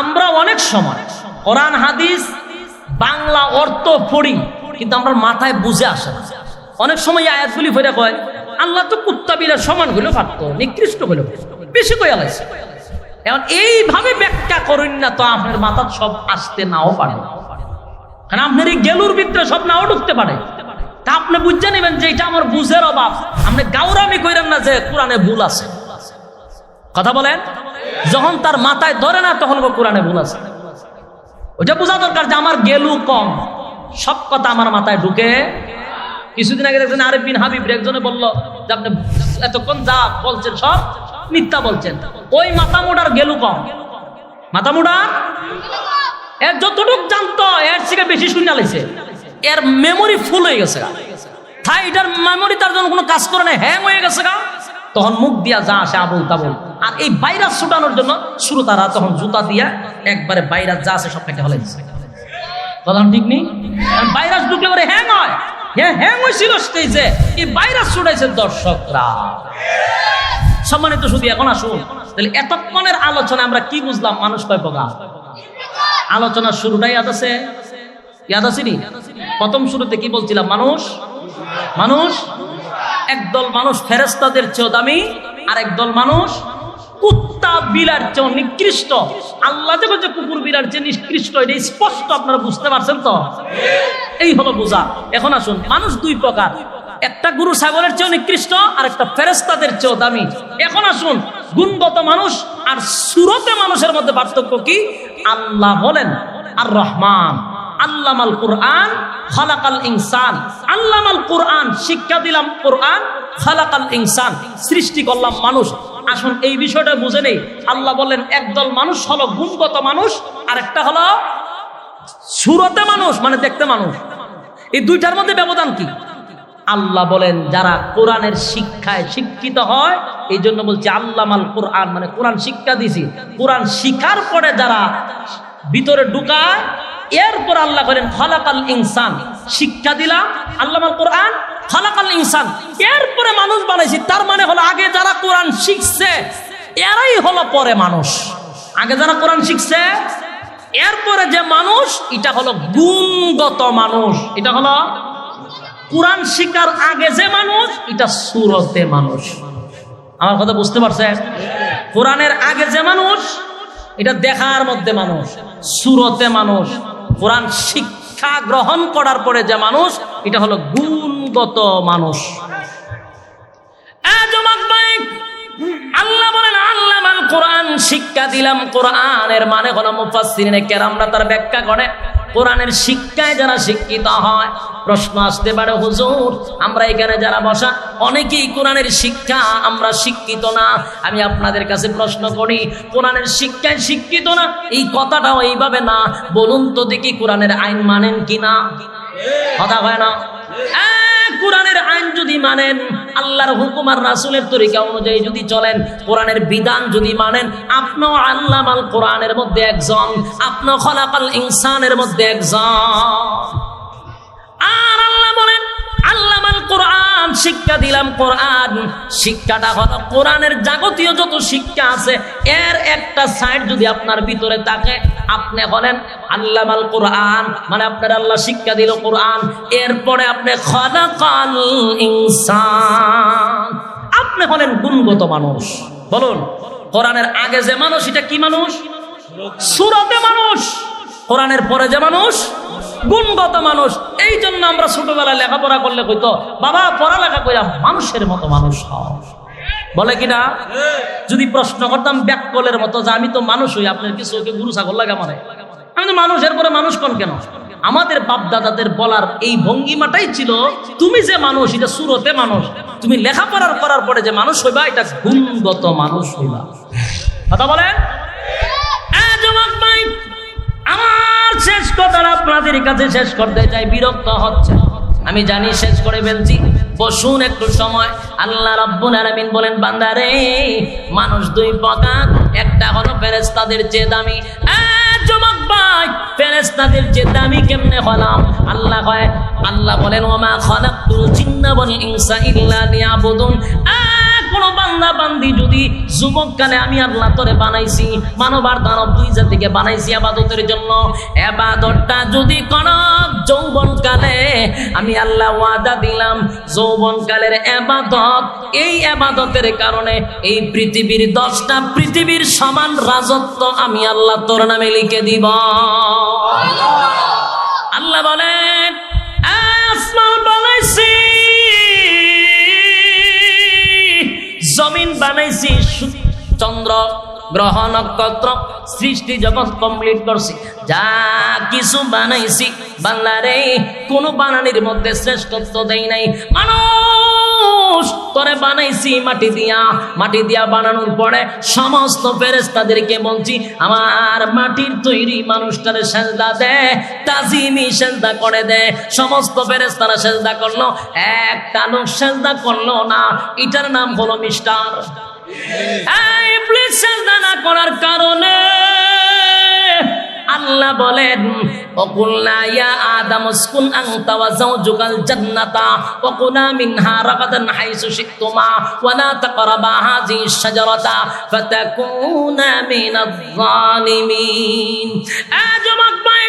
আমরা অনেক সময় কোরআন হাদিস বাংলা অর্থ পড়ি, কিন্তু আমরা মাথায় বুঝে আসে না। অনেক সময় আয়াতগুলি ফেরে কয় আল্লাহ তো কুত্তা বিড়াল সমান হইলেও পারতো, নিকৃষ্ট হইলেও বেশি কই আলাইছে। এখন এইভাবে ব্যাখ্যা করেন না তো আপনার মাথা সব আসতে নাও পারে, কারণ আপনার এই গেলুর ভিতরে সব নাও ঢুকতে পারে। তা আপনি বুঝে নেবেন যে এটা আমার বুঝের অভাব। আপনি গাউরামি কইরেন না যে কোরআনে ভুল আছে। কথা বলেন, যখন তার মাথায় ধরে না তখন কোরআনে ভুল আছে। ওইটা বোঝা দরকার যে আমার গেলু কম, সব কথা আমার মাথায় ঢুকে। কিছুদিন আগে দেখছেন আরিফ বিন হাবিব একজনে বলল যে আপনি এতক্ষণ যা বলছেন সব মিথ্যা বলছেন। ওই মাথা মোড়ার গেলু কম, মাথা মোড়া এর যতটুক জানতো এর থেকে বেশি শুনে লাইছে। এর মেমোরি ফুল হয়ে গেছে, তাই এটার মেমোরি তার জন্য কোনো কাজ করে না, হ্যাং হয়ে গেছে গা। তখন মুখ দিয়া যা আসে আবুল তাবুল। আর এই ভাইরাস ছুটানোর জন্য শ্রোতারা তখন জুতা দিয়া একবারে ভাইরাস যা আছে সব কেটে হলাইছে। কথা ঠিক নেই? ভাইরাস ঢুকলে পরে হ্যাং হয়। হ্যাঁ হ্যাং হয়েছিল স্টেজে, এই ভাইরাস ছুটাইছে দর্শকরা। সম্মানিত শুধু এখন আসুন, তাহলে এতক্ষণের আলোচনা আমরা কি বুঝলাম? মানুষ কয় প্রকার? আলোচনার শুরুটাই ইয়াদ আছে? ইয়াদ আছে নি? প্রথম শুরুতে কি বলছিলাম? মানুষ মানুষ একদল মানুষ ফেরেশতাদের চেয়েও দামি, আর একদল মানুষ কুত্তা বিড়ার চেয়েও নিকৃষ্ট। আল্লাহ যে বলছে কুকুর বিড়ার চেয়ে নিকৃষ্ট, এটা স্পষ্ট আপনারা বুঝতে পারছেন তো? এই হলো বোঝা। এখন আসুন, মানুষ দুই প্রকার, একটা গরু ছাগলের চেয়েও নিকৃষ্ট আর একটা ফেরেশতাদের চেয়েও দামি। এখন আসুন, গুণগত মানুষ আর সুরতে মানুষের মধ্যে পার্থক্য কি? আল্লাহ বলেন আর রহমান আল্লামাল কুরআন খালাকাল ইনসান। আল্লামাল কুরআন, শিক্ষা দিলাম কোরআন, খালাকাল ইনসান, সৃষ্টি করলাম মানুষ। আসুন এই বিষয়টা বুঝে নেই। আল্লাহ বলেন একদল মানুষ হলো গুণগত মানুষ, আর একটা হলো সুরতে মানুষ, মানে দেখতে মানুষ। এই দুইটার মধ্যে ব্যবধান কি? আল্লাহ বলেন যারা কোরআনের শিক্ষায় শিক্ষিত হয়, এই জন্য বলছি আল্লামাল কোরআন, মানে কোরআন শিক্ষা দিছি। কোরআন শিখার পরে যারা ভিতরে ঢুকায়, এরপর আল্লাহ বলেন খালাকাল ইনসান, শিক্ষা দিলাম আল্লামাল কোরআন, খালাকাল ইনসান, এরপরে মানুষ বানাইছি। তার মানে হলো আগে যারা কোরআন শিখছে এরাই হলো পরে মানুষ। আগে যারা কোরআন শিখছে এরপরে যে মানুষ, এটা হলো গুণগত মানুষ। এটা হলো কোরআন শিকার আগে যে মানুষ, এটা সুরতে মানুষ। আমার কথা বুঝতে পারছেন? কোরআনের আগে যে মানুষ, এটা দেখার মধ্যে মানুষ, সুরতে মানুষ। কোরআন শিক্ষা গ্রহণ করার পরে যে মানুষ, এটা হলো গুণগত মানুষ। আল্লাহ বলেন আল্লামাল কোরআন, শিক্ষা দিলাম কোরআনের মানে হলো মুফাসসিরিনে কেরামরা তার ব্যাখ্যা করে কোরআনের শিক্ষায় যারা শিক্ষিত হয়। প্রশ্ন আসতে পারে, হুজুর আমরা এখানে যারা বসা অনেকেই কোরআনের শিক্ষা আমরা শিক্ষিত না। আমি আপনাদের কাছে প্রশ্ন করি, কোরআনের শিক্ষায় শিক্ষিত না এই কথাটাও এইভাবে না, বলুন তো দেখি কোরআনের আইন মানেন কিনা? কথা হয় না? কোরআনের আইন যদি মানেন, আল্লাহর হুকুম আর রাসূলের তরিকা অনুযায়ী যদি চলেন, কোরআনের বিধান যদি মানেন, আপনিও আল্লামাল কোরআনের মধ্যে একজন, আপনিও খালাকাল ইনসানের মধ্যে একজন। আর আল্লাহ বলেন আল্লামাল কোরআন, শিক্ষা দিলাম কোরআন। শিক্ষাটা হলো কোরআনের যাবতীয় যত শিক্ষা আছে এর একটা সাইড যদি আপনার ভিতরে থাকে, আপনি হলেন আল্লামাল কোরআন, মানে আপনার আল্লাহ শিক্ষা দিল কোরআন। এরপরে আপনি খালাকাল ইনসান, আপনি হলেন গুণগত মানুষ। বলুন, কোরআনের আগে যে মানুষ, এটা কি মানুষ? সুরতে মানুষ। কোরআনের পরে যে মানুষ, গুণগত মানুষ। এই জন্য আমরা ছোটবেলায় লেখাপড়া করলে কইতো, বাবা পড়ালেখা কইরা মানুষের মতো মানুষ হও, বলে কিনা? যদি প্রশ্ন করতাম ব্যাককলের মতো যে আমি তো মানুষ হই, আপনার কিছু ওকে গুরু ছাগল লাগে মানে, আমি তো মানুষের পরে মানুষ কোন কেন? আমাদের বাপ দাদাদের বলার এই ভঙ্গিমাটাই ছিল, তুমি যে মানুষ এটা সুরতে মানুষ, তুমি লেখাপড়ার করার পরে যে মানুষ হইবা এটা গুণগত মানুষ হইবা। কথা বলেন? আমার শেষ কথাটা আপনাদের কাছে শেষ করতে চাই, বিরক্ত হচ্ছে আমি জানি, শেষ করে ফেলছি। বসুন একটু সময়। আল্লাহ রাব্বুল আলামিন বলেন, বান্দারে মানুষ দুই প্রকার, একটা হলো ফেরেশতাদের চেয়ে দামি। যুবক ভাই, ফেরেশতাদের চেয়ে দামি কেমনে হলাম? আল্লাহ বলেন ওমা খালাকতুল জিন্না ওয়াল ইনসা ইল্লা লিয়াবুদুন। কোন বান্দা বান্দি যদি যুবককালে আমি আল্লাহ তোরে বানাইছি, মানব আর দানব দুই জাতিকে বানাইছি ইবাদতের জন্য, ইবাদতটা যদি কোন যৌবনকালে আমি আল্লাহ ওয়াদা দিলাম যৌবনকালের ইবাদত, এই ইবাদতের কারণে এই পৃথিবীর 10টা পৃথিবীর সমান রাজত্ব আমি আল্লাহ তোর নামে লিখে দিব। আল্লাহ বলেন আসমান বানাইছি, জমিন বানাইছি, চন্দ্র গ্রহ নক্ষত্র সৃষ্টি জগৎ কমপ্লিট করছি, যা কিছু বানাইছি বাংলারে কোন বানানির মধ্যে শ্রেষ্ঠত্ব দেই নাই। মানুষ তোরে বানাইছি মাটি দিয়া বানানোর পরে সমস্ত ফেরেশতাদেরকে বলছি আমার মাটির তৈরি মানুষটারে সেজদা দে, তাজিমি সেজদা করে দে। সমস্ত ফেরেশতারা সেজদা করলো, একটা লোক সেজদা করলো না, এটার নাম হলো মিস্টার। ইবলিস সেজদা না করার কারণে আল্লাহ বলেন ওকুলনা ইয়া আদম উসকুন আনতা ওয়া যাওজুকাল জান্নাতা ওয়া কুলা মিনহা রাগাদান হাইসু শিকতুমা ওয়া লা তাকরাবা হাযিহিশ শাজারাতা ফাতাকুনা মিনাজ জালিমিন। যুবক ভাই,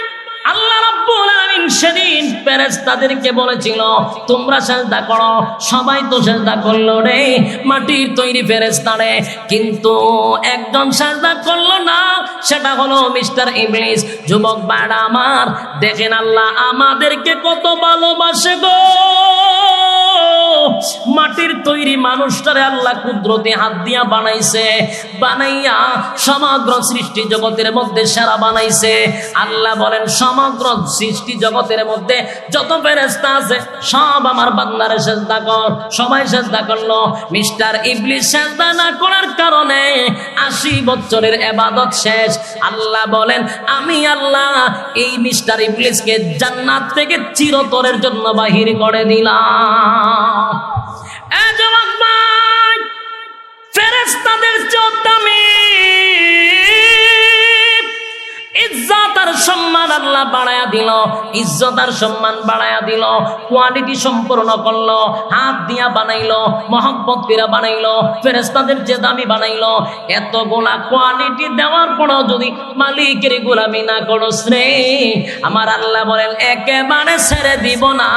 আল্লাহ রাব্বুল আলামিন সেদিন ফেরেশতাদেরকে বলেছিল তোমরা সিজদা করো, সবাই তো সিজদা করলো রে, মাটির তৈরি ফেরেশতারে, কিন্তু একজন সিজদা করলো না, সেটা হলো মিস্টার ইবলিস। যুবক ভাইরা আমার, দেখেন আল্লাহ আমাদেরকে কত ভালোবাসে গো। মাটির তৈরি মানুষটারে আল্লাহ কুদরতে হাত দিয়া বানাইছে, বানাইয়া সমগ্র সৃষ্টি জগতের মধ্যে সেরা বানাইছে। আল্লাহ বলেন সমগ্র সৃষ্টি জগতের মধ্যে যত ফেরেশতা আছে সব আমার বান্দারে সিজদা কর। সবাই সিজদা করলো। মিস্টার ইবলিস সিজদা না করার কারণে 80 বছরের ইবাদত শেষ। আল্লাহ বলেন আমি আল্লাহ এই মিস্টার ইবলিসকে জান্নাত থেকে চিরতরের জন্য বাহির করে দিলাম। এ যুবক ভাই, ফেরেশতাদের চেয়ে দামি ইজ্জত আর সম্মান আল্লাহ বাড়ায়া দিল, ইজ্জত আর সম্মান বাড়ায়া দিল, কোয়ালিটি সম্পূর্ণ করলো, হাত দিয়া বানাইলো, মহব্বত করে বানাইলো, ফেরেশতাদের যে দামি বানাইলো। এতগুলা কোয়ালিটি দেওয়ার পরও যদি মালিকের গোলামি না করস রে, আমার আল্লাহ বলেন একেবারে ছেড়ে দিব না।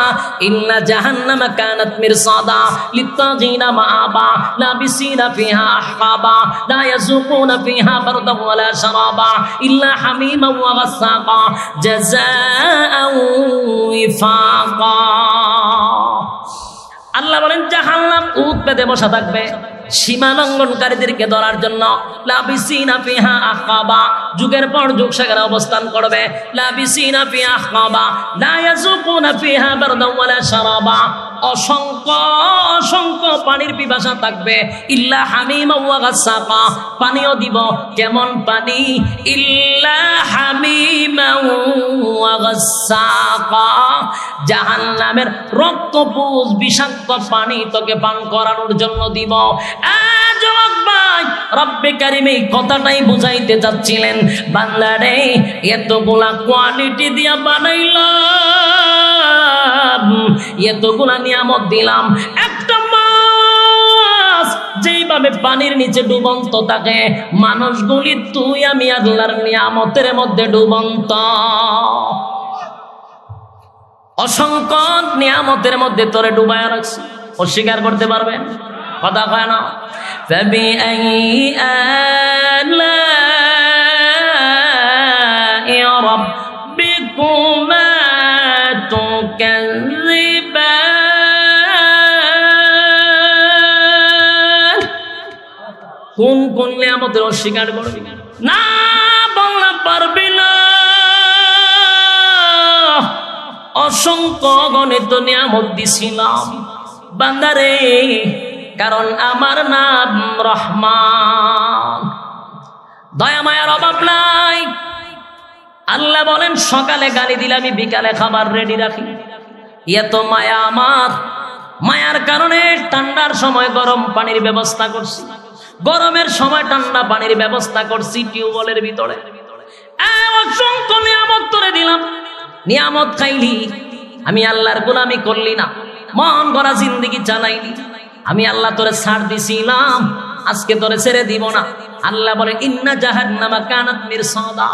ইন্না জাহান্নামা কানাত মিরসাদা লিত্তাগিনা মাআবা লাবিসিনা ফিহা আহকাবা লা ইয়াযুকুনা ফিহা বারদান ওয়ালা শারাবা ইল্লা হামিমা ওয়া গাসাকা জাযাআন ওয়িফাকা। আল্লাহ বলেন জাহান্নাম উট পেতে বসা থাকবে সীমা লঙ্ঘনকারীদেরকে ধরার জন্য। লাবিসিনা ফিহা আহকাবা, যুগের পর যুগ সেখানে অবস্থান করবে। লাবিসিনা ফিহা আহকাবা লা ইয়াযুকুনা ফিহা বারদান ওয়ালা শারাবা, অসংখ্য অসংখ্য পানির পিপাসা থাকবে। ইল্লা হামিমা ওয়া গাসাকা, পানিও দিব। কেমন পানি? ইল্লা হামিমা ওয়া গাসাকা, জাহান্নামের রক্তপুঞ্জ বিষাক্ত পানি তোকে পান করানোর জন্য দিব। যুবক ভাই, রব্বে কারিম এই কথাটাই বুঝাইতে চাচ্ছিলেন, বান্দারে এতগুলা কোয়ালিটি দিয়া বানাইলাম, এতগুলা নিয়ামত দিলাম। একটা মাছ যেইভাবে পানির নিচে ডুবন্ত থাকে, মানুষগুলি তুই আমি আল্লাহর নিয়ামতের মধ্যে ডুবন্ত। অসংখ্য নিয়ামতের মধ্যে তোরে ডুবায়া রাখছি, অস্বীকার করতে পারবেন? কথা কয় না? فبأي آلاء ربكما تكذبان, কোন কোন নিয়ামতের অস্বীকার করবি না? বলনা পারবি না। অসংখ্য গণিত নিয়ামত দিছিলাম বান্দারে, কারণ আমার নাম রহমান, দয়া মায়ার অভাব নাই। আল্লাহ বলেন সকালে গালি দিলে আমি বিকালে খাবার রেডি রাখি। এত মায়া আমার, মায়ার কারণে ঠান্ডার সময় গরম পানির ব্যবস্থা করছি, গরমের সময় ঠান্ডা পানির ব্যবস্থা করছি টিউবওয়েলের ভিতরে। অসংখ্য নিয়ামত তোরে দিলাম, নিয়ামত খাইলি, আমি আল্লাহর গোলামি করলি না, মন গড়া জিন্দেগি চালাইলি। আমি আল্লাহ তোরে ছাড় দিছিলাম, আজকে তোরে ছেড়ে দিব না। আল্লাহ বলে ইন্না জাহান্নামা কানাত মিরসাদা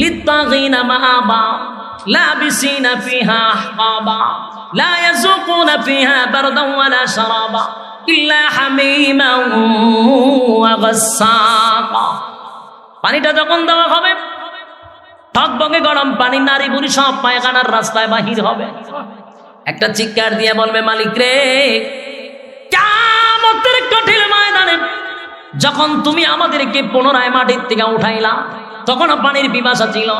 লিত্তাগিনা মাআবা লাবিসিনা ফিহা আহকাবা লা ইয়াযুকুনা ফিহা বারদান ওয়ালা শারাবা ইল্লা হামিমা ওয়া গাসাকা। পানিটা যখন দেওয়া হবে টকবকে গরম পানি, নারী বুড়ি সব পায়খানার রাস্তায় বাহির হবে। একটা চিৎকার দিয়ে বলবে মালিক রে, কিয়ামতের কঠিন ময়দানে যখন তুমি আমাদেরকে পুনরায় মাটির থেকে উঠাইলা, তখনও পানির পিপাসা ছিল।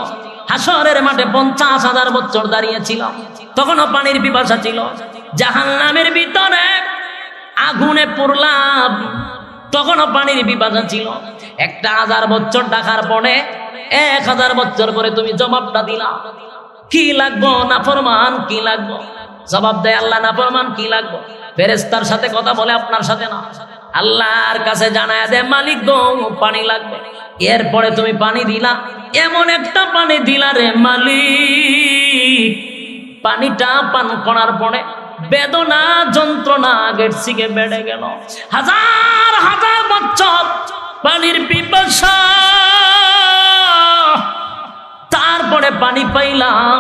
হাসরের মাঠে 50,000 বছর দাঁড়িয়েছিল, তখনও পানির পিপাসা ছিল। জাহান্নামের ভিতরে আগুনে পুড়লাম, তখনও পানির পিপাসা ছিল। 1000 বছর ডাকার পরে 1000 বছর পরে তুমি জবাবটা দিলা, কি লাগবো নাফরমান, কি লাগবো? জবাব দেয় আল্লাহ, নাফরমান কি লাগবো? ফেরেশতার সাথে কথা বলে, আপনার সাথে না। আল্লাহর কাছে জানায় দে মালিক গো পানি লাগবে। এরপরে তুমি পানি দিলা, এমন একটা পানি দিলা রে মালিক, পানিটা পান করার পরে বেদনা যন্ত্রণা আগের থেকে বেড়ে গেল। 1000 বছর পানির পিপাসা, তারপরে পানি পাইলাম,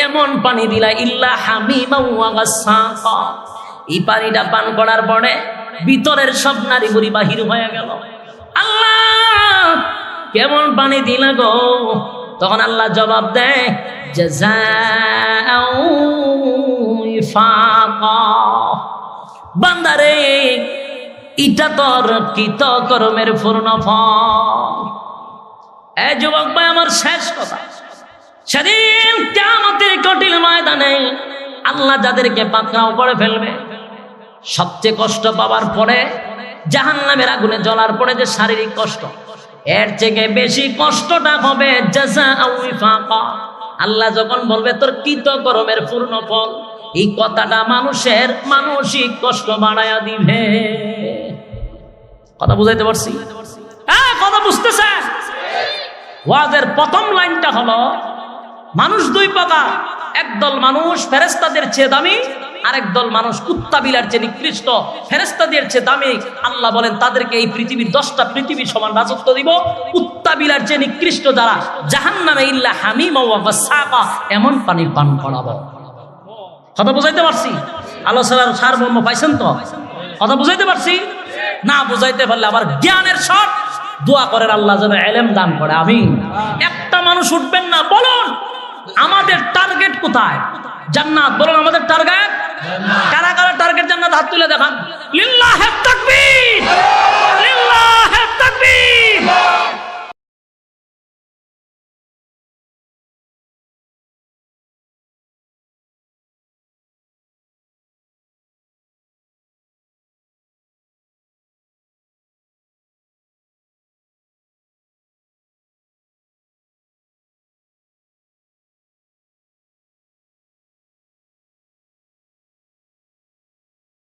এমন পানি দিলা ইল্লা হামিমা ওয়া গাসাকা। এই পানিটা পান করার পরে ভিতরের সব নারী বুড়ি বাহির হয়ে গেল। আল্লাহ কেমন পানি দিলা গো? তখন আল্লাহ জবাব দেয় জাযাআন ওয়িফাকা, বান্দারে ইটা তোর কৃত কর্মের পূর্ণ ফল। এই যুবক ভাই, আমার শেষ কথা, সেদিন কিয়ামতের কঠিন ময়দানে আল্লাহ যাদেরকে পাকড়াও করে ফেলবে, সবচেয়ে কষ্ট পাওয়ার পরে জাহান্নামের আগুনে জ্বলার পরে যে শারীরিক কষ্ট, এর থেকে বেশি কষ্টটা হবে জাযাআ ওয়াফাকা। আল্লাহ যখন বলবে তোর কৃত কর্মের পূর্ণ ফল, এই কথাটা মানুষের মানসিক কষ্ট বাড়ায়া দিবে। কথা বুঝাইতে পারছি? হ্যাঁ, কথা বুঝতেছে? ওয়াজের প্রথম লাইনটা হলো মানুষ দুই প্রকার, একদল মানুষ ফেরেশতাদের চেয়ে দামি, আরেক দল মানুষ কুত্তা বিড়ালের চেয়ে নিকৃষ্ট। ফেরেশতাদের চেয়ে দামি, আল্লাহ বলেন তাদেরকে এই পৃথিবীর 10টা পৃথিবীর সমান রাজত্ব দিব। কুত্তা বিড়ালের চেয়ে নিকৃষ্ট যারা, জাহান্নামে ইল্লা হামিমা ওয়া গাসাকা, এমন পানি পান করাবো। কথা বুঝাইতে পারছি? আলোচনার সারমর্ম পাইছেন তো? কথা বুঝাইতে পারছি? না বুঝাইতে পারলে আবার জ্ঞানের শট দোয়া করেন আল্লাহ যেন ইলম দান করে। আমিন। একটা মানুষ উঠবেন না, বলুন আমাদের টার্গেট কোথায়? জান্নাত। বলুন আমাদের টার্গেট কারা কারা? টার্গেট জান্নাত, হাত তুলে দেখান। লিল্লাহি তাকবীর, লিল্লাহি তাকবীর।